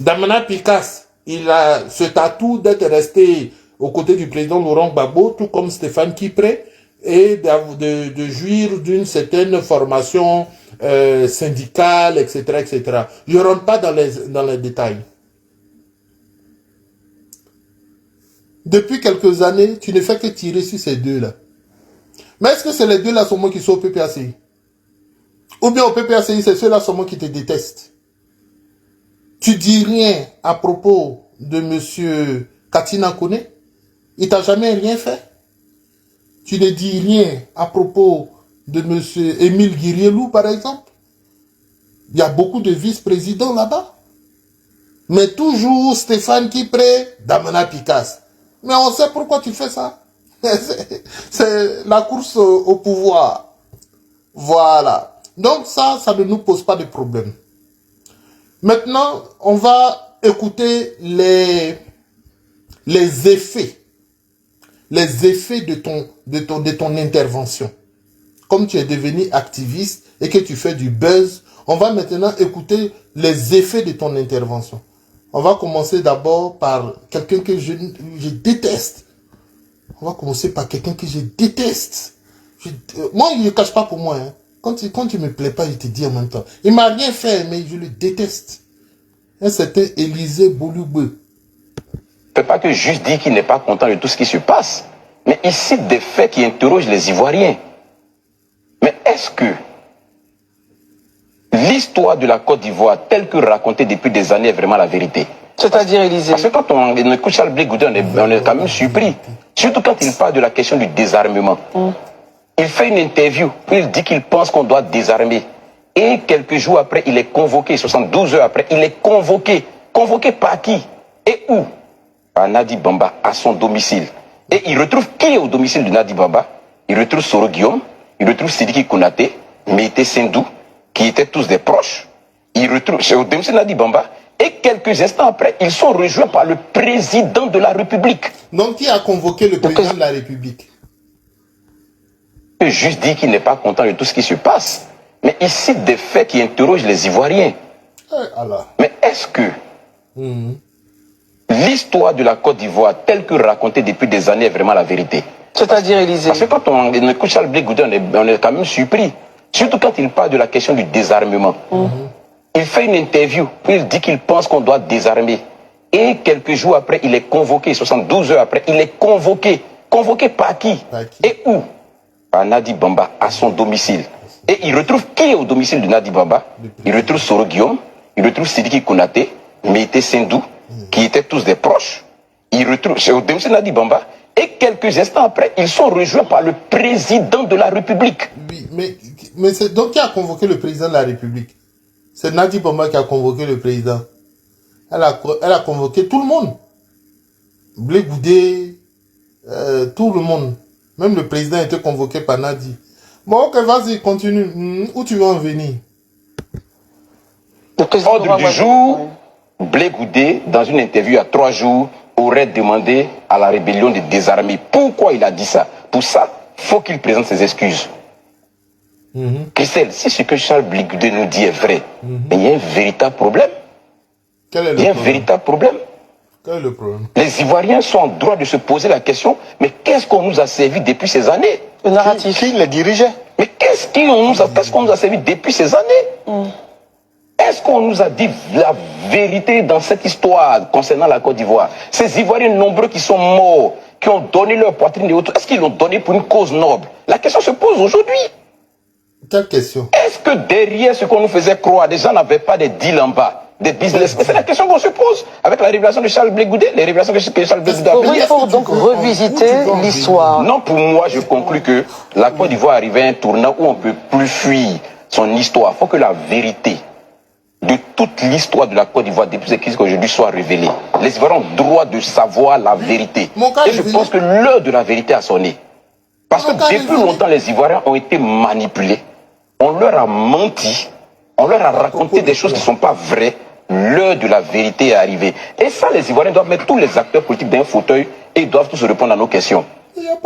Damana Picasse, il a cet atout d'être resté aux côtés du président Laurent Gbagbo, tout comme Stéphane Kipré, et de jouir d'une certaine formation syndicale, etc., etc. Je ne rentre pas dans les détails. Depuis quelques années, tu ne fais que tirer sur ces deux-là. Mais est-ce que c'est les deux-là seulement qui sont au PPACI? Ou bien au PPACI, c'est ceux-là seulement qui te détestent? Tu dis rien à propos de M. Katina Kone? Il t'a jamais rien fait? Tu ne dis rien à propos de M. Émile Guirielou, par exemple? Il y a beaucoup de vice-présidents là-bas. Mais toujours Stéphane Kipré, Damana Picasse. Mais on sait pourquoi tu fais ça. C'est la course au pouvoir. Voilà. Donc ça ne nous pose pas de problème. Maintenant, on va écouter les effets. Les effets de ton intervention. Comme tu es devenu activiste et que tu fais du buzz, on va maintenant écouter les effets de ton intervention. On va commencer d'abord par quelqu'un que je déteste. On va commencer par quelqu'un que je déteste. Moi, il ne cache pas pour moi. Hein. Quand il ne me plaît pas, je te dis en même temps. Il ne m'a rien fait, mais je le déteste. Un certain Élisée Bouloube. Je ne peux pas que juste dire qu'il n'est pas content de tout ce qui se passe. Mais il cite des faits qui interrogent les Ivoiriens. Mais est-ce que l'histoire de la Côte d'Ivoire, telle que racontée depuis des années, est vraiment la vérité? C'est-à-dire, Élisée? Parce que quand on écoute Charles Blé Goudé, on est quand même surpris. Surtout quand il parle de la question du désarmement. Il fait une interview où il dit qu'il pense qu'on doit désarmer. Et quelques jours après, il est convoqué, 72 heures après, il est convoqué. Convoqué par qui? Et où? Par Nadi Bamba, à son domicile. Et il retrouve qui est au domicile de Nadi Bamba? Il retrouve Soro Guillaume, il retrouve Sidiki Konaté, Meïté Sendou, qui étaient tous des proches. Il retrouve, c'est au domicile de Nadi Bamba. Et quelques instants après, ils sont rejoints par le président de la République. Donc, qui a convoqué le président de la République? Il peut juste dire qu'il n'est pas content de tout ce qui se passe. Mais il cite des faits qui interrogent les Ivoiriens. Mais est-ce que l'histoire de la Côte d'Ivoire, telle que racontée depuis des années, est vraiment la vérité? C'est-à-dire, Élisée? Parce que quand on écoute Charles Blé Goudé, on est quand même surpris. Surtout quand il parle de la question du désarmement. Il fait une interview où il dit qu'il pense qu'on doit désarmer. Et quelques jours après, il est convoqué, 72 heures après, il est convoqué. Convoqué par qui? Et où? Par Nadi Bamba, à son domicile. Et il retrouve qui est au domicile de Nadi Bamba? Il retrouve Soro Guillaume, il retrouve Sidiki Konaté, Mété Sendou, qui étaient tous des proches. Il retrouve, c'est au domicile de Nadi Bamba. Et quelques instants après, ils sont rejoints par le président de la République. Oui, mais c'est donc qui a convoqué le président de la République? C'est Nadi Bamba qui a convoqué le président. Elle a convoqué tout le monde. Blé Goudé, tout le monde. Même le président était convoqué par Nadi. Bon, ok, vas-y, continue. Où tu veux en venir? Ordre du jour, Blé Goudé, dans une interview il y a 3 jours, aurait demandé à la rébellion de désarmer. Pourquoi il a dit ça? Pour ça, il faut qu'il présente ses excuses. Christelle, si ce que Charles Blé Goudé nous dit est vrai, mais il y a un véritable problème. Quel est le Il y a un problème? véritable problème. Quel est le problème? Les Ivoiriens sont en droit de se poser la question, mais qu'est-ce qu'on nous a servi depuis ces années? Le narratif. Qui les dirigeait? Mais qu'est-ce qu'on nous a servi depuis ces années? Est-ce qu'on nous a dit la vérité dans cette histoire concernant la Côte d'Ivoire? Ces Ivoiriens nombreux qui sont morts, qui ont donné leur poitrine et autres, est-ce qu'ils l'ont donné pour une cause noble? La question se pose aujourd'hui. Quelle question? Est-ce que derrière ce qu'on nous faisait croire, des gens n'avaient pas des deals en bas, des business? C'est la question qu'on se pose avec la révélation de Charles Blé Goudé, les révélations que Charles Blé Goudé a Oui, il faut donc revisiter l'histoire. Non, pour moi, je conclus que la Côte d'Ivoire arrivait à un tournant où on ne peut plus fuir son histoire. Il faut que la vérité de toute l'histoire de la Côte d'Ivoire depuis ces crises qu'aujourd'hui soit révélée. Les Ivoiriens ont droit de savoir la vérité. Et je pense que l'heure de la vérité a sonné. Parce que depuis longtemps, les Ivoiriens ont été manipulés. On leur a menti. On leur a raconté des choses qui ne sont pas vraies. L'heure de la vérité est arrivée. Et ça, les Ivoiriens doivent mettre tous les acteurs politiques dans un fauteuil et ils doivent tous répondre à nos questions.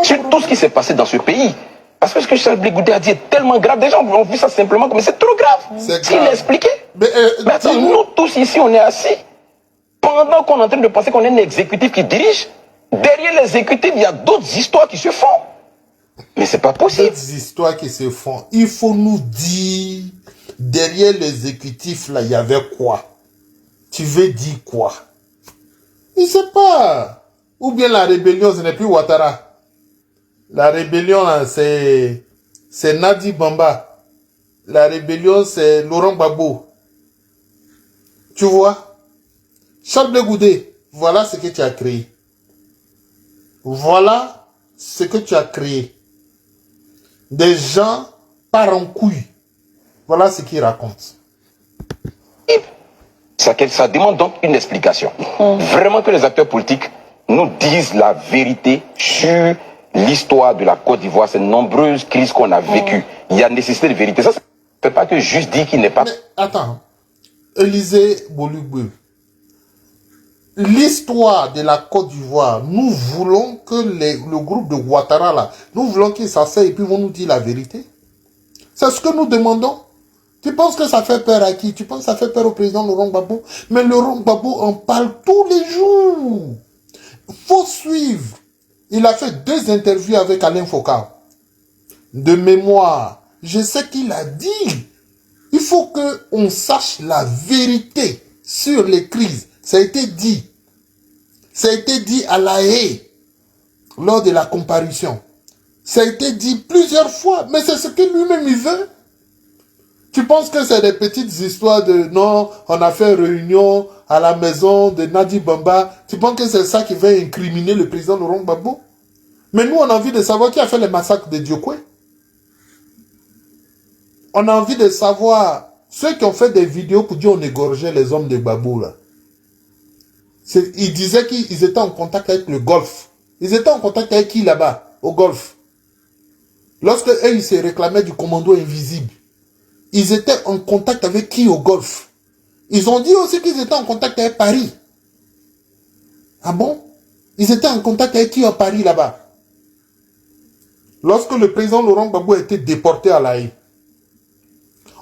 Sur tout ce qui s'est passé dans ce pays. Parce que ce que Charles Blé Goudé a dit est tellement grave. Des gens ont vu ça simplement comme c'est trop grave. Ce qu'il a expliqué. Mais attends, nous tous ici, on est assis. Pendant qu'on est en train de penser qu'on est un exécutif qui dirige, derrière l'exécutif, il y a d'autres histoires qui se font. Mais c'est pas possible. D'autres histoires qui se font. Il faut nous dire, derrière l'exécutif, là, il y avait quoi? Tu veux dire quoi? Je ne sais pas. Ou bien la rébellion, ce n'est plus Ouattara. La rébellion, c'est Nadi Bamba. La rébellion, c'est Laurent Gbagbo. Tu vois? Charles Blé Goudé, voilà ce que tu as créé. Voilà ce que tu as créé. Des gens partent en couille. Voilà ce qu'ils racontent. Ça demande donc une explication. Vraiment que les acteurs politiques nous disent la vérité sur l'histoire de la Côte d'Ivoire, ces nombreuses crises qu'on a vécues. Il y a nécessité de vérité. Ça ne fait pas que juste dire qu'il n'est pas... Mais attends, Élisée Bolugbe, l'histoire de la Côte d'Ivoire, nous voulons que le groupe de Ouattara, là, nous voulons qu'ils s'asseyent et puis vont nous dire la vérité. C'est ce que nous demandons. Tu penses que ça fait peur à qui? Tu penses que ça fait peur au président Laurent Gbagbo? Mais Laurent Gbagbo en parle tous les jours. Il faut suivre. Il a fait 2 interviews avec Alain Foucault. De mémoire, je sais qu'il a dit, il faut qu'on sache la vérité sur les crises. Ça a été dit. Ça a été dit à La Haye lors de la comparution. Ça a été dit plusieurs fois, mais c'est ce que lui-même il veut. Tu penses que c'est des petites histoires de non, on a fait réunion à la maison de Nadi Bamba. Tu penses que c'est ça qui va incriminer le président Laurent Gbagbo? Mais nous, on a envie de savoir qui a fait les massacres de Diokwe. On a envie de savoir ceux qui ont fait des vidéos pour dire on égorgeait les hommes de Gbagbo là. Ils disaient qu'ils étaient en contact avec le Golfe. Ils étaient en contact avec qui là-bas, au Golfe? Lorsque eux, ils se réclamaient du commando invisible. Ils étaient en contact avec qui au Golfe? Ils ont dit aussi qu'ils étaient en contact avec Paris. Ah bon? Ils étaient en contact avec qui à Paris là-bas? Lorsque le président Laurent Gbagbo a été déporté à La Haye,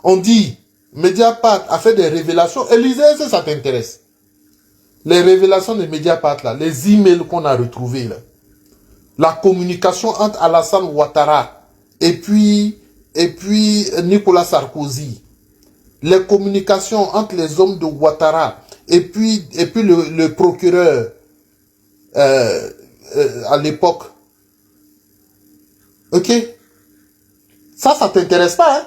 on dit, Mediapart a fait des révélations. Élisée, ça t'intéresse? Les révélations de Mediapart là, les emails qu'on a retrouvés là, la communication entre Alassane Ouattara et puis Nicolas Sarkozy, les communications entre les hommes de Ouattara et puis le procureur à l'époque. Ok? Ça t'intéresse pas, hein?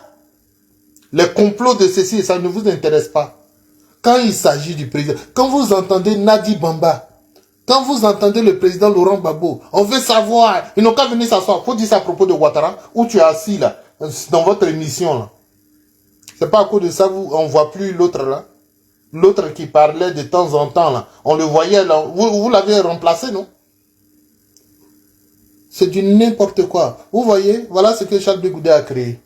Les complots de ceci, ça ne vous intéresse pas. Quand il s'agit du président, quand vous entendez Nadi Bamba, quand vous entendez le président Laurent Gbagbo, on veut savoir, ils n'ont qu'à venir s'asseoir. Faut dire ça à propos de Ouattara, où tu es assis là, dans votre émission là. C'est pas à cause de ça, on voit plus l'autre là. L'autre qui parlait de temps en temps là. On le voyait là. Vous l'avez remplacé, non? C'est du n'importe quoi. Vous voyez, voilà ce que Charles Blé Goudé a créé.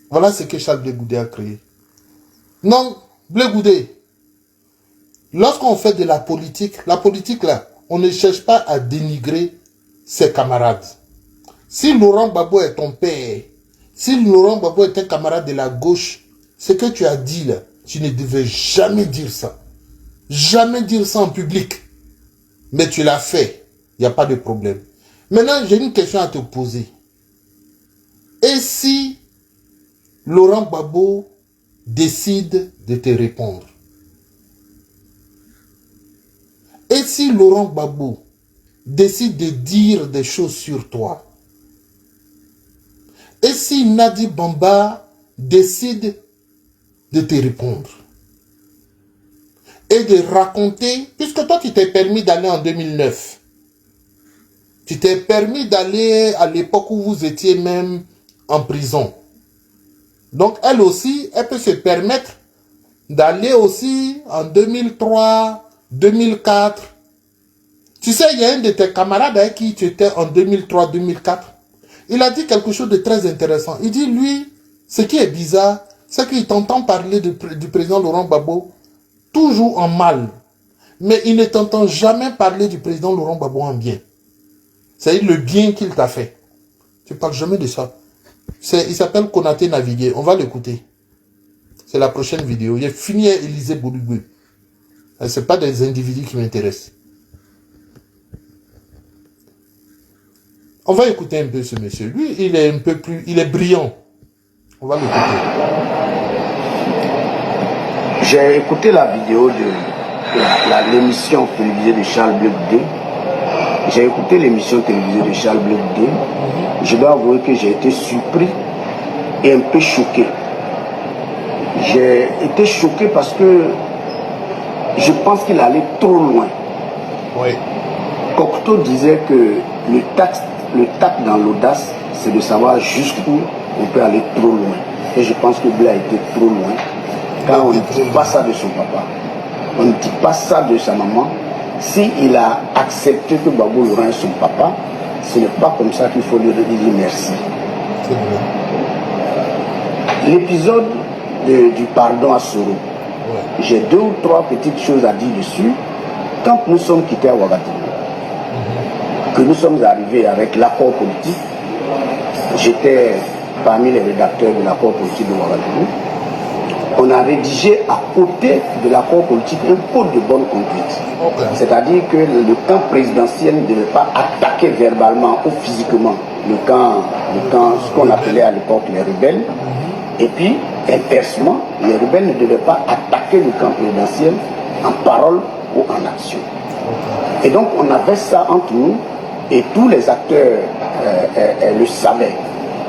Voilà ce que Charles Blé Goudé a créé. Non, Blé Goudé, lorsqu'on fait de la politique là, on ne cherche pas à dénigrer ses camarades. Si Laurent Gbagbo est ton père, si Laurent Gbagbo est un camarade de la gauche, ce que tu as dit là, tu ne devais jamais dire ça. Jamais dire ça en public. Mais tu l'as fait. Il n'y a pas de problème. Maintenant, j'ai une question à te poser. Et si Laurent Gbagbo décide de te répondre? Et si Laurent Gbagbo décide de dire des choses sur toi? Et si Nadi Bamba décide de te répondre et de raconter, puisque toi tu t'es permis d'aller en 2009, tu t'es permis d'aller à l'époque où vous étiez même en prison. Donc elle aussi, elle peut se permettre d'aller aussi en 2003, 2004. Tu sais, il y a un de tes camarades avec qui tu étais en 2003, 2004. Il a dit quelque chose de très intéressant. Il dit, lui, ce qui est bizarre, c'est qu'il t'entend parler du président Laurent Gbagbo toujours en mal. Mais il ne t'entend jamais parler du président Laurent Gbagbo en bien. C'est le bien qu'il t'a fait. Tu ne parles jamais de ça. Il s'appelle Konaté Naviguer. On va l'écouter. C'est la prochaine vidéo. J'ai fini à Élysée Boulougou. Ce n'est pas des individus qui m'intéressent. On va écouter un peu ce monsieur. Lui, il est un peu plus... Il est brillant. On va l'écouter. J'ai écouté la vidéo de l'émission télévisée de Charles Blé Goudé. J'ai écouté l'émission télévisée de Charles Blé Goudé. Je dois avouer que j'ai été surpris et un peu choqué. J'ai été choqué parce que je pense qu'il allait trop loin. Oui. Cocteau disait que le tact dans l'audace, c'est de savoir jusqu'où on peut aller trop loin. Et je pense que Blé a été trop loin. Car on ne dit pas ça de son papa. On ne dit pas ça de sa maman. S'il a accepté que Gbagbo Laurent est son papa, ce n'est pas comme ça qu'il faut lui dire merci. L'épisode du pardon à Soro, j'ai 2 ou 3 petites choses à dire dessus. Quand nous sommes quittés à Ouagadougou, que nous sommes arrivés avec l'accord politique, j'étais parmi les rédacteurs de l'accord politique de Ouagadougou. On a rédigé à côté de l'accord politique un code de bonne conduite. C'est-à-dire que le camp présidentiel ne devait pas attaquer verbalement ou physiquement le camp ce qu'on appelait à l'époque les rebelles. Et puis, inversement, les rebelles ne devaient pas attaquer le camp présidentiel en parole ou en action. Et donc, on avait ça entre nous et tous les acteurs le savaient.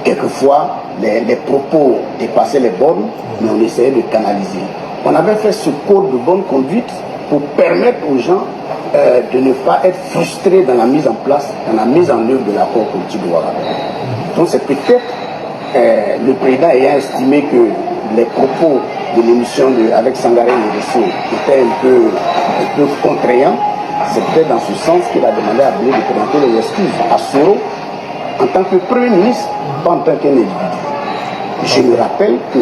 Quelquefois, les propos dépassaient les bornes, mais on essayait de canaliser. On avait fait ce code de bonne conduite pour permettre aux gens de ne pas être frustrés dans la mise en place, dans la mise en œuvre de l'accord politique de Ouagadougou. Donc c'est peut-être le président ayant estimé que les propos de l'émission avec Sangaré Modesso étaient un peu contraignants. C'est peut-être dans ce sens qu'il a demandé à Blé de présenter les excuses à Soro en tant que Premier ministre, pas en tant qu'un individu. Je me rappelle que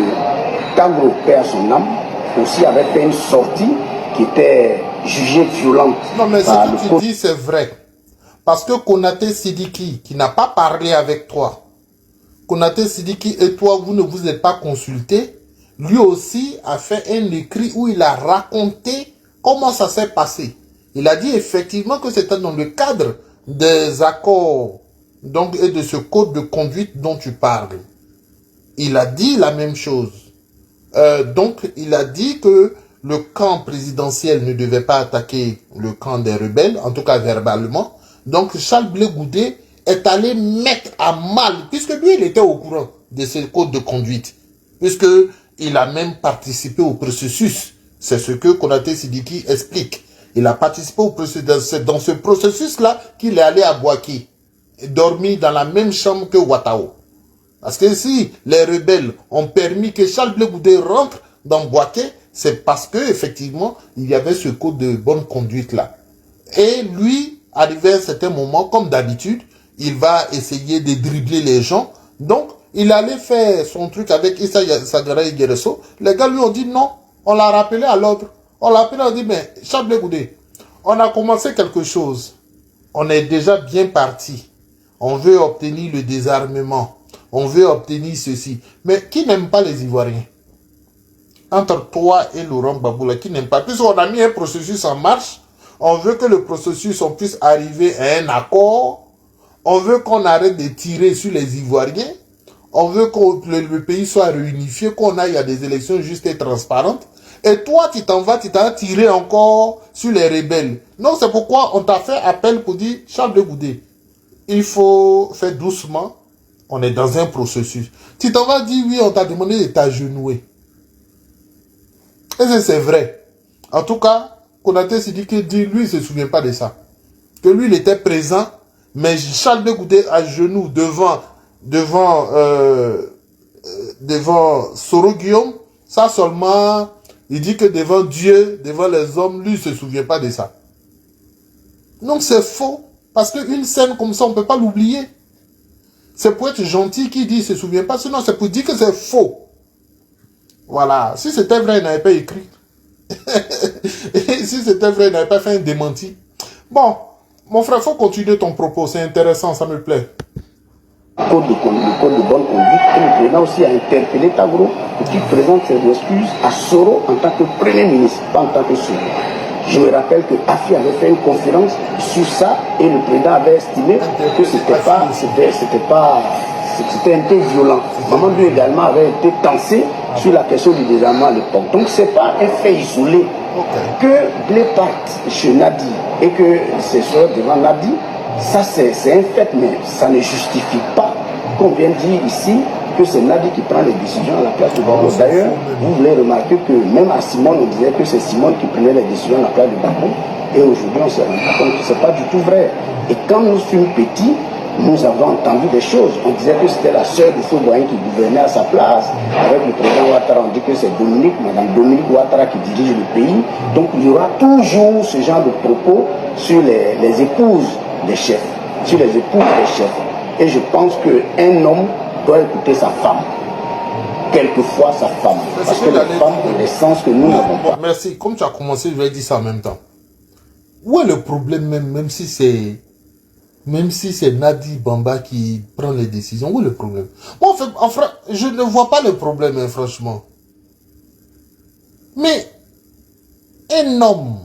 Tagro, paix à son âme, aussi avait fait une sortie qui était jugée violente. Non, mais ce que tu dis, c'est vrai. Parce que Konaté Sidiki, qui n'a pas parlé avec toi, Konaté Sidiki et toi, vous ne vous êtes pas consultés, lui aussi a fait un écrit où il a raconté comment ça s'est passé. Il a dit effectivement que c'était dans le cadre des accords donc, et de ce code de conduite dont tu parles. Il a dit la même chose. Donc, il a dit que le camp présidentiel ne devait pas attaquer le camp des rebelles, en tout cas verbalement. Donc Charles Blé Goudé est allé mettre à mal, puisque lui il était au courant de ces codes de conduite, puisque il a même participé au processus. C'est ce que Konaté Sidiki explique. Il a participé au processus, dans ce processus-là qu'il est allé à Boaké, dormi dans la même chambre que Ouattao. Parce que si les rebelles ont permis que Charles Blé Goudé rentre dans Boaké, c'est parce que effectivement il y avait ce code de bonne conduite-là. Et lui, arrivé à un certain moment, comme d'habitude, il va essayer de dribbler les gens. Donc, il allait faire son truc avec Issa Sagara Gueresso. Les gars lui ont dit non. On l'a rappelé à l'ordre. On l'a appelé, on a dit, mais Charles Blé Goudé, on a commencé quelque chose. On est déjà bien parti. On veut obtenir le désarmement. On veut obtenir ceci. Mais qui n'aime pas les Ivoiriens? Entre toi et Laurent Gbagbo, qui n'aime pas? Puisqu'on a mis un processus en marche, on veut que le processus, on puisse arriver à un accord. On veut qu'on arrête de tirer sur les Ivoiriens. On veut que le pays soit réunifié, qu'on aille à des élections justes et transparentes. Et toi, tu t'en vas, tu t'as tiré encore sur les rebelles. Non, c'est pourquoi on t'a fait appel pour dire, Charles Blé Goudé, il faut faire doucement. On est dans un processus. Tu t'en vas dire, oui, on t'a demandé de t'agenouer. Et c'est vrai. En tout cas, Konaté Sidiki dit, lui, il ne se souvient pas de ça. Que lui, il était présent, mais Charles Blé Goudé à genoux devant Soro Guillaume, ça seulement, il dit que devant Dieu, devant les hommes, lui, il ne se souvient pas de ça. Donc c'est faux. Parce qu'une scène comme ça, on ne peut pas l'oublier. C'est pour être gentil qui dit, il ne se souvient pas. Sinon, c'est pour dire que c'est faux. Voilà. Si c'était vrai, il n'avait pas écrit. Et si c'était vrai, il n'avait pas fait un démenti. Bon, mon frère, il faut continuer ton propos. C'est intéressant, ça me plaît. Le code de bonne conduite, et le président aussi a interpellé Tagro pour qu'il présente ses excuses à Soro en tant que Premier ministre, pas en tant que Soro. Je me rappelle que Afi avait fait une conférence sur ça et le président avait estimé que c'était un peu violent. Mamadou également avait été tensé sur la question du désarmement à l'époque. Donc c'est pas un fait isolé que Blé parte chez Nadi et que c'est soit devant Nadi. Ça c'est un fait, mais ça ne justifie pas qu'on vienne dire ici que c'est Nadi qui prend les décisions à la place de Gbagbo. D'ailleurs, vous voulez remarquer que même à Simone, on disait que c'est Simone qui prenait les décisions à la place de Gbagbo. Et aujourd'hui, on se rend compte que ce n'est pas du tout vrai. Et quand nous fûmes petits, nous avons entendu des choses. On disait que c'était la sœur de Fouboyen qui gouvernait à sa place. Avec le président Ouattara, on dit que c'est Madame Dominique Ouattara qui dirige le pays. Donc il y aura toujours ce genre de propos sur les épouses des chefs. Sur les épouses des chefs. Et je pense qu'un homme doit écouter sa femme. Quelquefois sa femme. Parce que les femmes ont des sens que nous n'avons pas. Merci. Comme tu as commencé, je vais dire ça en même temps. Où est le problème même si c'est Nadi Bamba qui prend les décisions? Où est le problème? Moi, en fait, je ne vois pas le problème, hein, franchement. Mais un homme,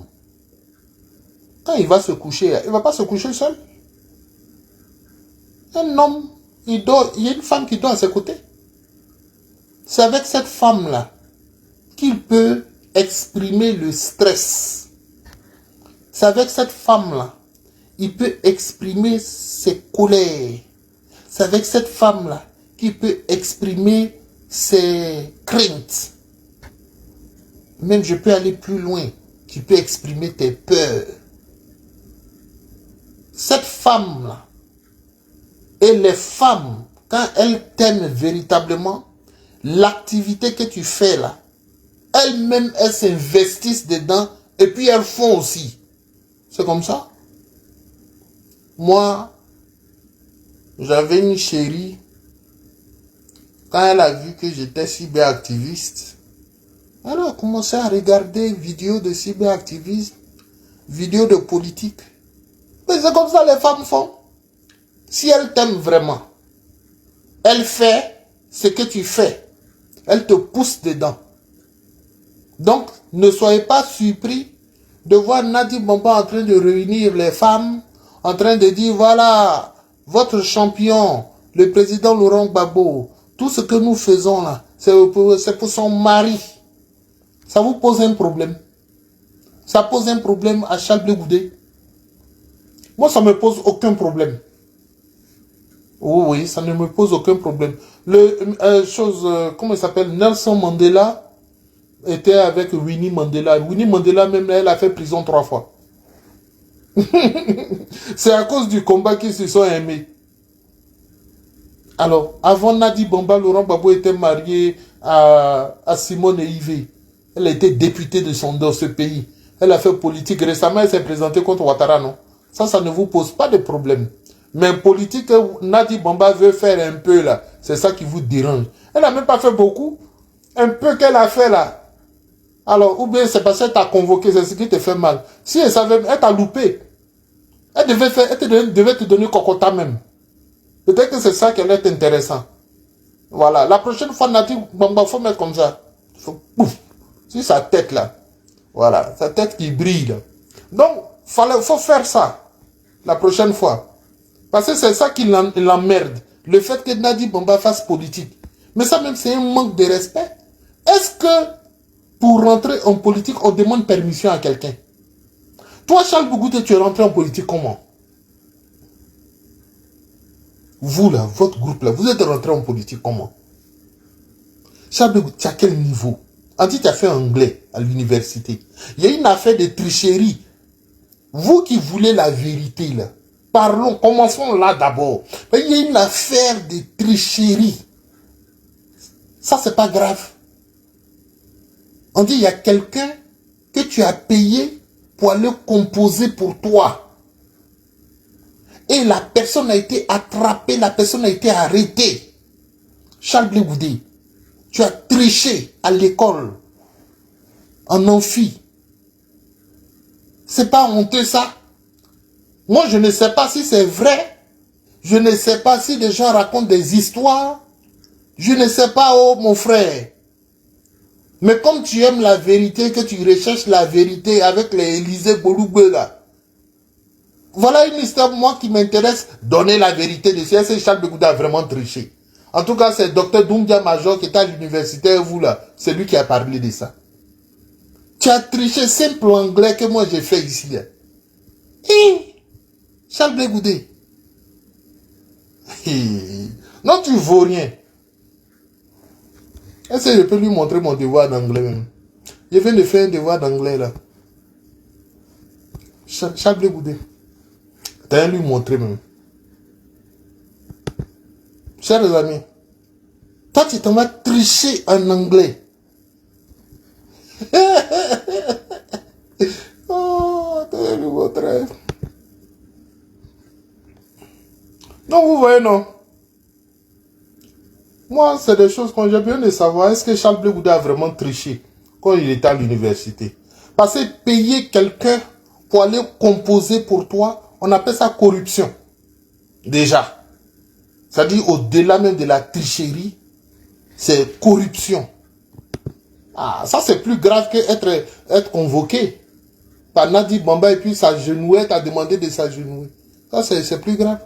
quand il va se coucher, il ne va pas se coucher seul. Un homme, il y a une femme qui dort à ses côtés. C'est avec cette femme-là qu'il peut exprimer le stress. C'est avec cette femme-là il peut exprimer ses colères. C'est avec cette femme-là qu'il peut exprimer ses craintes. Même je peux aller plus loin. Tu peux exprimer tes peurs. Cette femme-là et les femmes, quand elles t'aiment véritablement, l'activité que tu fais là, elles-mêmes, elles s'investissent dedans et puis elles font aussi. C'est comme ça. Moi, j'avais une chérie, quand elle a vu que j'étais cyberactiviste, elle a commencé à regarder vidéos de cyberactivisme, vidéos de politique. Mais c'est comme ça les femmes font. Si elles t'aiment vraiment, elle fait ce que tu fais. Elle te pousse dedans. Donc, ne soyez pas surpris de voir Nadi Bamba en train de réunir les femmes, en train de dire, voilà, votre champion, le président Laurent Gbagbo, tout ce que nous faisons là, c'est pour son mari. Ça vous pose un problème. Ça pose un problème à Charles Blé Goudé. Moi, ça ne me pose aucun problème. Oui, ça ne me pose aucun problème. Comment il s'appelle? Nelson Mandela était avec Winnie Mandela. Winnie Mandela, même, elle a fait prison 3 fois. C'est à cause du combat qu'ils se sont aimés. Alors, avant Nadi Bamba, Laurent Gbagbo était marié à Simone Ivé. Elle était députée de ce pays. Elle a fait politique. Récemment, elle s'est présentée contre Ouattara, non? Ça ne vous pose pas de problème. Mais politique, Nadi Bamba veut faire un peu là. C'est ça qui vous dérange. Elle n'a même pas fait beaucoup. Un peu qu'elle a fait là. Alors, ou bien c'est parce qu'elle t'a convoqué, c'est ce qui te fait mal. Si elle savait, elle t'a loupé. Elle devait te donner cocota même. Peut-être que c'est ça qui est intéressant. Voilà. La prochaine fois, Nadi Bamba, il faut mettre comme ça. Faut, pouf, sur sa tête là. Voilà. Sa tête qui brille là. Donc, faut faire ça. La prochaine fois. Parce que c'est ça qui l'emmerde. Le fait que Nadi Bamba fasse politique. Mais ça même, c'est un manque de respect. Est-ce que pour rentrer en politique, on demande permission à quelqu'un? Toi, Charles Bougoute, tu es rentré en politique comment? Vous là, votre groupe là, vous êtes rentré en politique comment? Charles Bougoute, tu as quel niveau? On dit que tu as fait anglais à l'université. Il y a une affaire de tricherie. Vous qui voulez la vérité là, parlons, commençons là d'abord. Il y a une affaire de tricherie. Ça, c'est pas grave. On dit, il y a quelqu'un que tu as payé pour aller composer pour toi. Et la personne a été attrapée, la personne a été arrêtée. Charles Blé Goudé, tu as triché à l'école, en amphi. C'est pas honteux ça? Moi, je ne sais pas si c'est vrai. Je ne sais pas si des gens racontent des histoires. Je ne sais pas, oh mon frère. Mais comme tu aimes la vérité, que tu recherches la vérité avec les Élysée Bolougbe là. Voilà une histoire, moi, qui m'intéresse. Donner la vérité de ce que Charles Blé Goudé a vraiment triché. En tout cas, c'est Dr Doumbia Major qui est à l'université, vous là. C'est lui qui a parlé de ça. Tu as triché simple anglais que moi j'ai fait ici. Là. Charles Blé Goudé. Non, tu ne vaux rien. Est-ce que je peux lui montrer mon devoir d'anglais même? Je viens de faire un devoir d'anglais là. Charles Blé Goudé. T'as lui montrer même. Chers amis, toi tu t'en vas tricher en anglais. Oh, t'as lui montrer. Donc vous voyez non? Moi, c'est des choses qu'on j'ai besoin de savoir. Est-ce que Charles Blé Goudé a vraiment triché quand il était à l'université? Parce que payer quelqu'un pour aller composer pour toi, on appelle ça corruption. Déjà. C'est-à-dire au-delà même de la tricherie, c'est corruption. Ah, ça c'est plus grave que être convoqué par Nadi Bamba et puis s'agenouiller, t'as demandé de s'agenouiller. Ça c'est plus grave.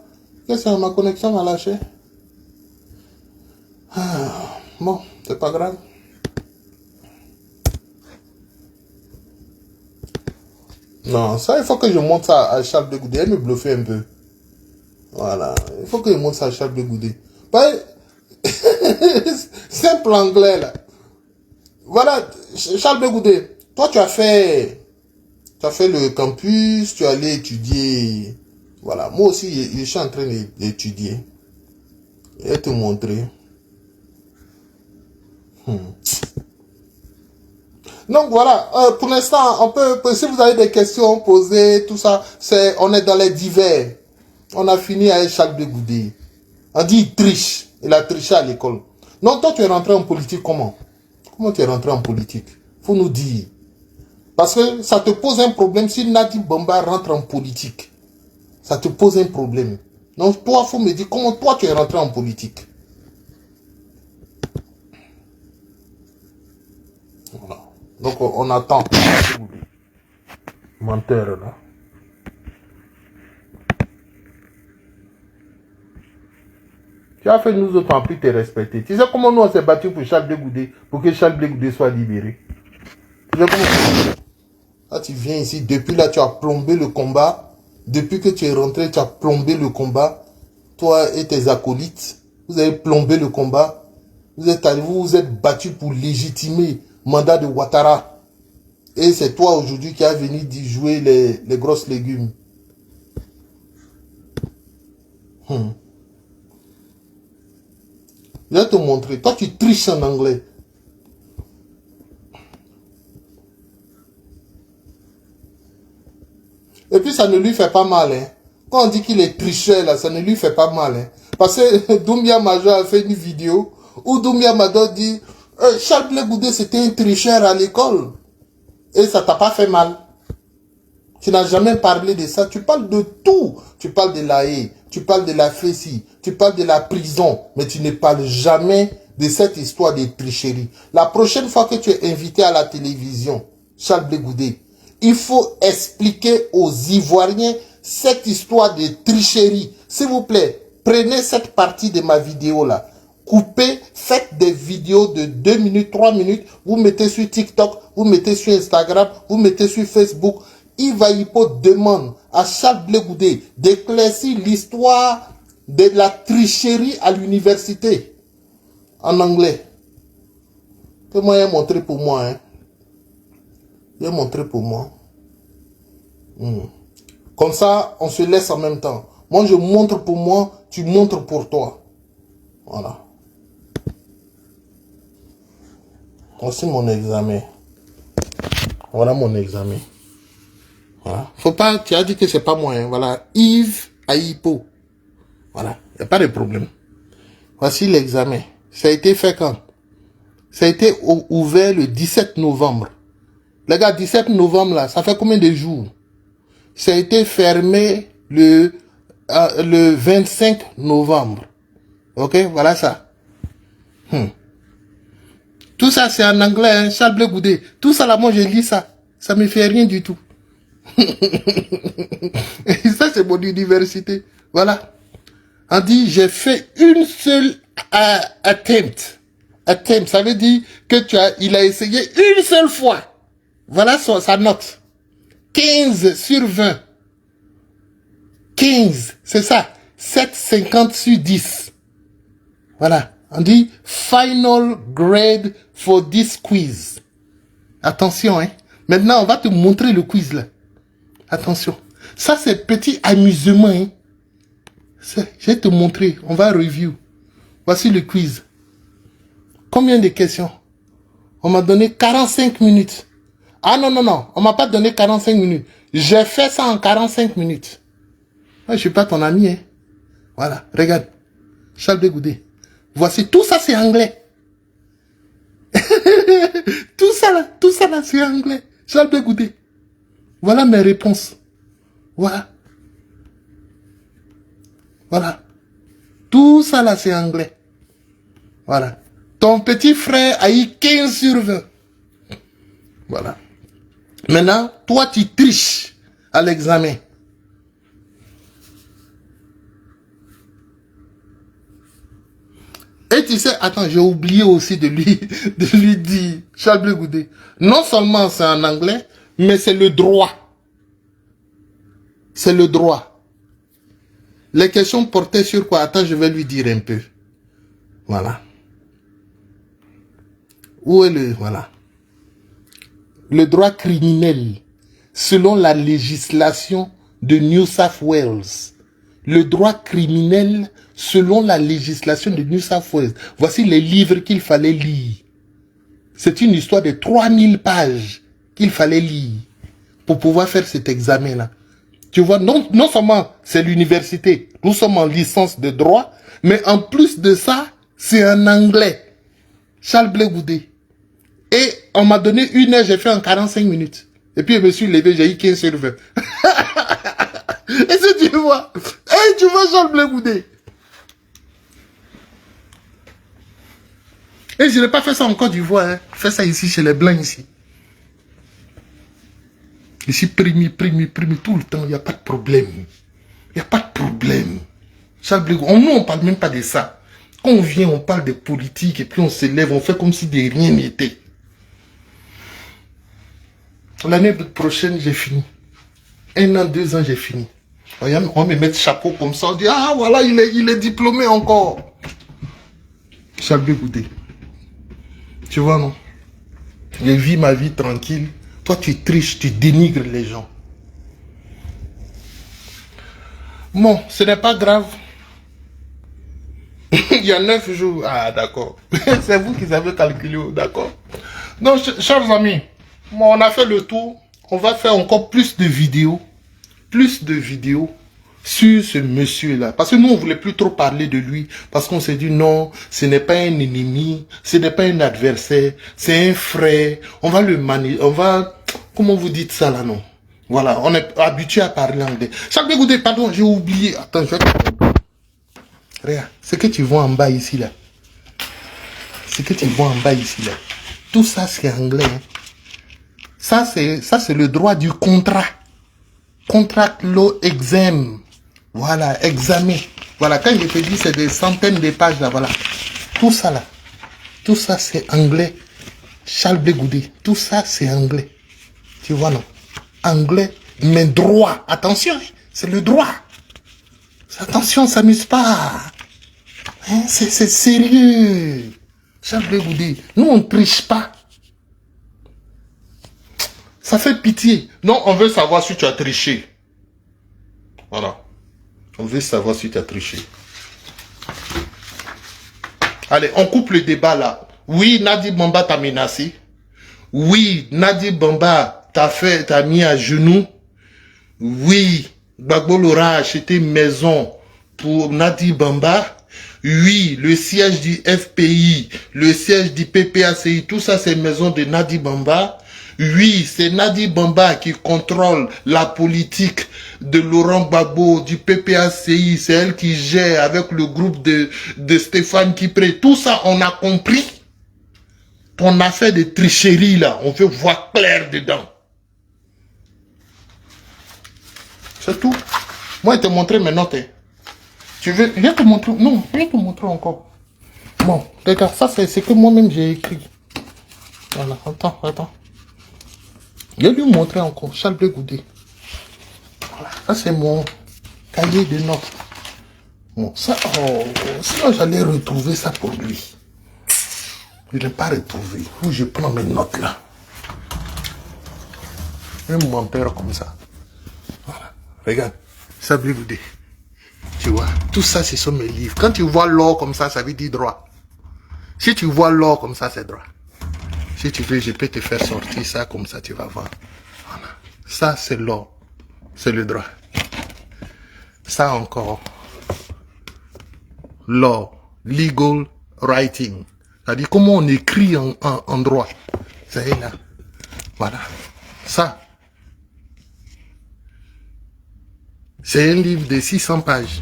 Qu'est-ce que ma connexion m'a lâché? Ah, bon, c'est pas grave. Non, ça, il faut que je montre ça à Charles Blé Goudé. Elle me bluffait un peu. Voilà. Il faut que je montre ça à Charles Blé Goudé. Simple anglais, là. Voilà, Charles Blé Goudé. Toi, tu as fait le campus, tu es allé étudier. Voilà. Moi aussi, je suis en train d'étudier. Je vais te montrer. Donc voilà, pour l'instant, on peut, si vous avez des questions posées, tout ça, on est dans les divers. On a fini avec Charles Blé Goudé. On dit il triche, il a triché à l'école. Non, toi tu es rentré en politique comment? Comment tu es rentré en politique? Faut nous dire. Parce que ça te pose un problème si Nadi Bamba rentre en politique. Ça te pose un problème. Donc toi, faut me dire comment toi tu es rentré en politique. Voilà. Donc on attend. Menteur là. Tu as fait nous autres en plus te respecter. Tu sais comment nous on s'est battu pour Charles Blé Goudé, pour que Charles Blé Goudé soit libéré. Là, tu viens ici, depuis là, tu as plombé le combat. Depuis que tu es rentré, tu as plombé le combat. Toi et tes acolytes, vous avez plombé le combat. Vous êtes battus pour légitimer le mandat de Ouattara. Et c'est toi aujourd'hui qui as venu d'y jouer les grosses légumes. Je vais te montrer. Toi, tu triches en anglais. Et puis, ça ne lui fait pas mal. Hein. Quand on dit qu'il est tricheur, là, ça ne lui fait pas mal. Hein. Parce que Doumbia Major a fait une vidéo où Doumbia Major dit Charles Blé Goudé, c'était un tricheur à l'école. Et ça t'a pas fait mal. Tu n'as jamais parlé de ça. Tu parles de tout. Tu parles de la haie. Tu parles de la fessie. Tu parles de la prison. Mais tu ne parles jamais de cette histoire de tricherie. La prochaine fois que tu es invité à la télévision, Charles Blé Goudé, il faut expliquer aux Ivoiriens cette histoire de tricherie. S'il vous plaît, prenez cette partie de ma vidéo là. Coupez, faites des vidéos de 2 minutes, 3 minutes. Vous mettez sur TikTok, vous mettez sur Instagram, vous mettez sur Facebook. Yves Ayipo demande à Charles Blé Goudé d'éclaircir l'histoire de la tricherie à l'université. En anglais. Que moi, il a montré pour moi. Hein. Il a montré pour moi. Comme ça, on se laisse en même temps. Moi, je montre pour moi, tu montres pour toi. Voilà. Voici mon examen. Voilà mon examen. Voilà. Faut pas, tu as dit que c'est pas moi. Hein. Voilà. Yves Ayipo. Voilà. Il n'y a pas de problème. Voici l'examen. Ça a été fait quand? Ça a été ouvert le 17 novembre. Les gars, 17 novembre là, ça fait combien de jours? Ça a été fermé le 25 novembre. Ok, voilà ça. Tout ça, c'est en anglais, hein, Charles Blé Goudé. Tout ça, là, moi, je lis ça. Ça me fait rien du tout. Et ça, c'est mon université. Voilà. On dit, j'ai fait une seule attempt. Attempt, ça veut dire que il a essayé une seule fois. Voilà sa note. 15 sur 20. 15, c'est ça. 7,50 sur 10. Voilà. On dit final grade for this quiz. Attention, hein. Maintenant, on va te montrer le quiz, là. Attention. Ça, c'est petit amusement, hein. Je vais te montrer. On va review. Voici le quiz. Combien de questions? On m'a donné 45 minutes. Ah non, non, non. On m'a pas donné 45 minutes. J'ai fait ça en 45 minutes. Moi, je suis pas ton ami, hein. Voilà. Regarde. Charles Blé Goudé. Voici, tout ça c'est anglais. tout ça là c'est anglais. Charles Blé Goudé. Voilà mes réponses. Voilà. Voilà. Tout ça là c'est anglais. Voilà. Ton petit frère a eu 15 sur 20. Voilà. Maintenant, toi tu triches à l'examen. Et tu sais, attends, j'ai oublié aussi de lui dire, Charles Blé Goudé, non seulement c'est en anglais, mais c'est le droit. C'est le droit. Les questions portaient sur quoi? Attends, je vais lui dire un peu. Voilà. Où est le... Voilà. Le droit criminel, selon la législation de New South Wales. Le droit criminel selon la législation de New South Wales. Voici les livres qu'il fallait lire. C'est une histoire de 3000 pages qu'il fallait lire pour pouvoir faire cet examen-là. Tu vois, non seulement c'est l'université, nous sommes en licence de droit, mais en plus de ça, c'est en anglais. Charles Blé Goudé. Et on m'a donné 1 heure, j'ai fait en 45 minutes. Et puis je me suis levé, j'ai eu 15 sur 20. Et si tu vois, hey, tu vois Charles Blé Goudé. Et je n'ai pas fait ça en Côte d'Ivoire, hein. Je fais ça ici chez les Blancs ici. Ici, primi, tout le temps, il n'y a pas de problème. Il n'y a pas de problème. Charles Blé Goudé, nous, on ne parle même pas de ça. Quand on vient, on parle de politique et puis on se lève, on fait comme si de rien n'était. L'année prochaine, j'ai fini. 1 an, 2 ans, j'ai fini. On me met chapeau comme ça, on dit, ah voilà, il est diplômé encore. Chalbé Goudé. Tu vois, non? Je vis ma vie tranquille. Toi, tu triches, tu dénigres les gens. Bon, ce n'est pas grave. Il y a 9 jours. Ah, d'accord. C'est vous qui avez calculé, d'accord. Donc, chers amis, bon, on a fait le tour. On va faire encore plus de vidéos. Plus de vidéos sur ce monsieur-là. Parce que nous, on ne voulait plus trop parler de lui. Parce qu'on s'est dit, non, ce n'est pas un ennemi. Ce n'est pas un adversaire. C'est un frère. On va le manier. On va... Comment vous dites ça, là, non? Voilà, on est habitué à parler anglais. Chalbé Goudé, pardon, j'ai oublié. Attends, je vais... Regarde, ce que tu vois en bas ici, là. Ce que tu vois en bas ici, là. Tout ça, c'est anglais. Hein. Ça, c'est le droit du contrat. Contract law exam. Voilà, examen. Voilà, quand je te dis, c'est des centaines de pages, là, voilà. Tout ça, là. Tout ça, c'est anglais. Chalbé Goudé. Tout ça, c'est anglais. Tu vois, non? Anglais, mais droit. Attention, c'est le droit. Attention, s'amuse pas. Hein, c'est sérieux. Chalbé Goudé. Nous, on ne triche pas. Ça fait pitié. Non, on veut savoir si tu as triché. Voilà. On veut savoir si tu as triché. Allez, on coupe le débat là. Oui, Nadi Bamba t'a menacé. Oui, Nadi Bamba t'a mis à genoux. Oui, Gbagbo l'aura acheté une maison pour Nadi Bamba. Oui, le siège du FPI, le siège du PPACI, tout ça c'est maison de Nadi Bamba. Oui, c'est Nadi Bamba qui contrôle la politique de Laurent Gbagbo, du PPACI. C'est elle qui gère avec le groupe de Stéphane Kipré. Tout ça, on a compris. Ton affaire de tricherie, là, on veut voir clair dedans. C'est tout. Moi, je te montrer mes notes. Hein. Tu veux... Je vais te montrer... Non, je vais te montrer encore. Bon, regarde, ça, c'est ce que moi-même j'ai écrit. Voilà, attends. Je vais lui montrer encore, Chalbé Goudé. Voilà, ça c'est mon cahier de notes. Bon, ça, oh, sinon j'allais retrouver ça pour lui. Je ne l'ai pas retrouvé. Où je prends mes notes là. Un menteur comme ça. Voilà, regarde, Chalbé Goudé. Tu vois, tout ça ce sont mes livres. Quand tu vois l'or comme ça veut dire droit. Si tu vois l'or comme ça, c'est droit. Si tu veux, je peux te faire sortir ça comme ça, tu vas voir. Voilà. Ça, c'est l'or. C'est le droit. Ça encore. Law. Legal writing. C'est-à-dire comment on écrit en droit. C'est là. Voilà. Ça. C'est un livre de 600 pages.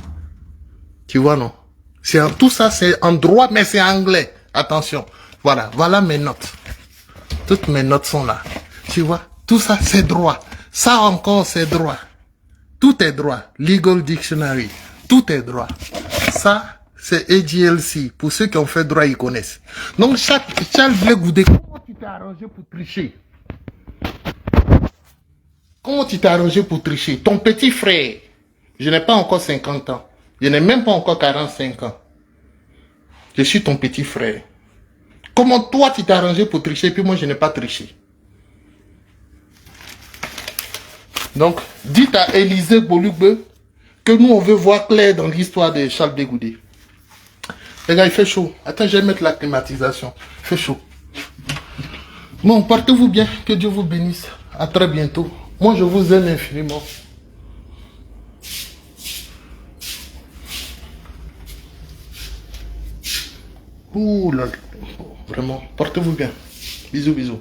Tu vois, non? Tout ça, c'est en droit, mais c'est anglais. Attention. Voilà. Voilà mes notes. Toutes mes notes sont là. Tu vois, tout ça c'est droit. Ça encore c'est droit. Tout est droit. Legal Dictionary. Tout est droit. Ça c'est AGLC. Pour ceux qui ont fait droit, ils connaissent. Donc Chalbé Goudé, comment tu t'es arrangé pour tricher? Comment tu t'es arrangé pour tricher? Ton petit frère, je n'ai pas encore 50 ans. Je n'ai même pas encore 45 ans. Je suis ton petit frère. Comment toi tu t'es arrangé pour tricher, puis moi je n'ai pas triché. Donc, dites à Élisée Bolugbe que nous on veut voir clair dans l'histoire de Chalbé Goudé. Les gars, il fait chaud. Attends, je vais mettre la climatisation. Il fait chaud. Bon, portez-vous bien. Que Dieu vous bénisse. À très bientôt. Moi, je vous aime infiniment. Ouh là là. Vraiment, portez-vous bien. Bisous, bisous.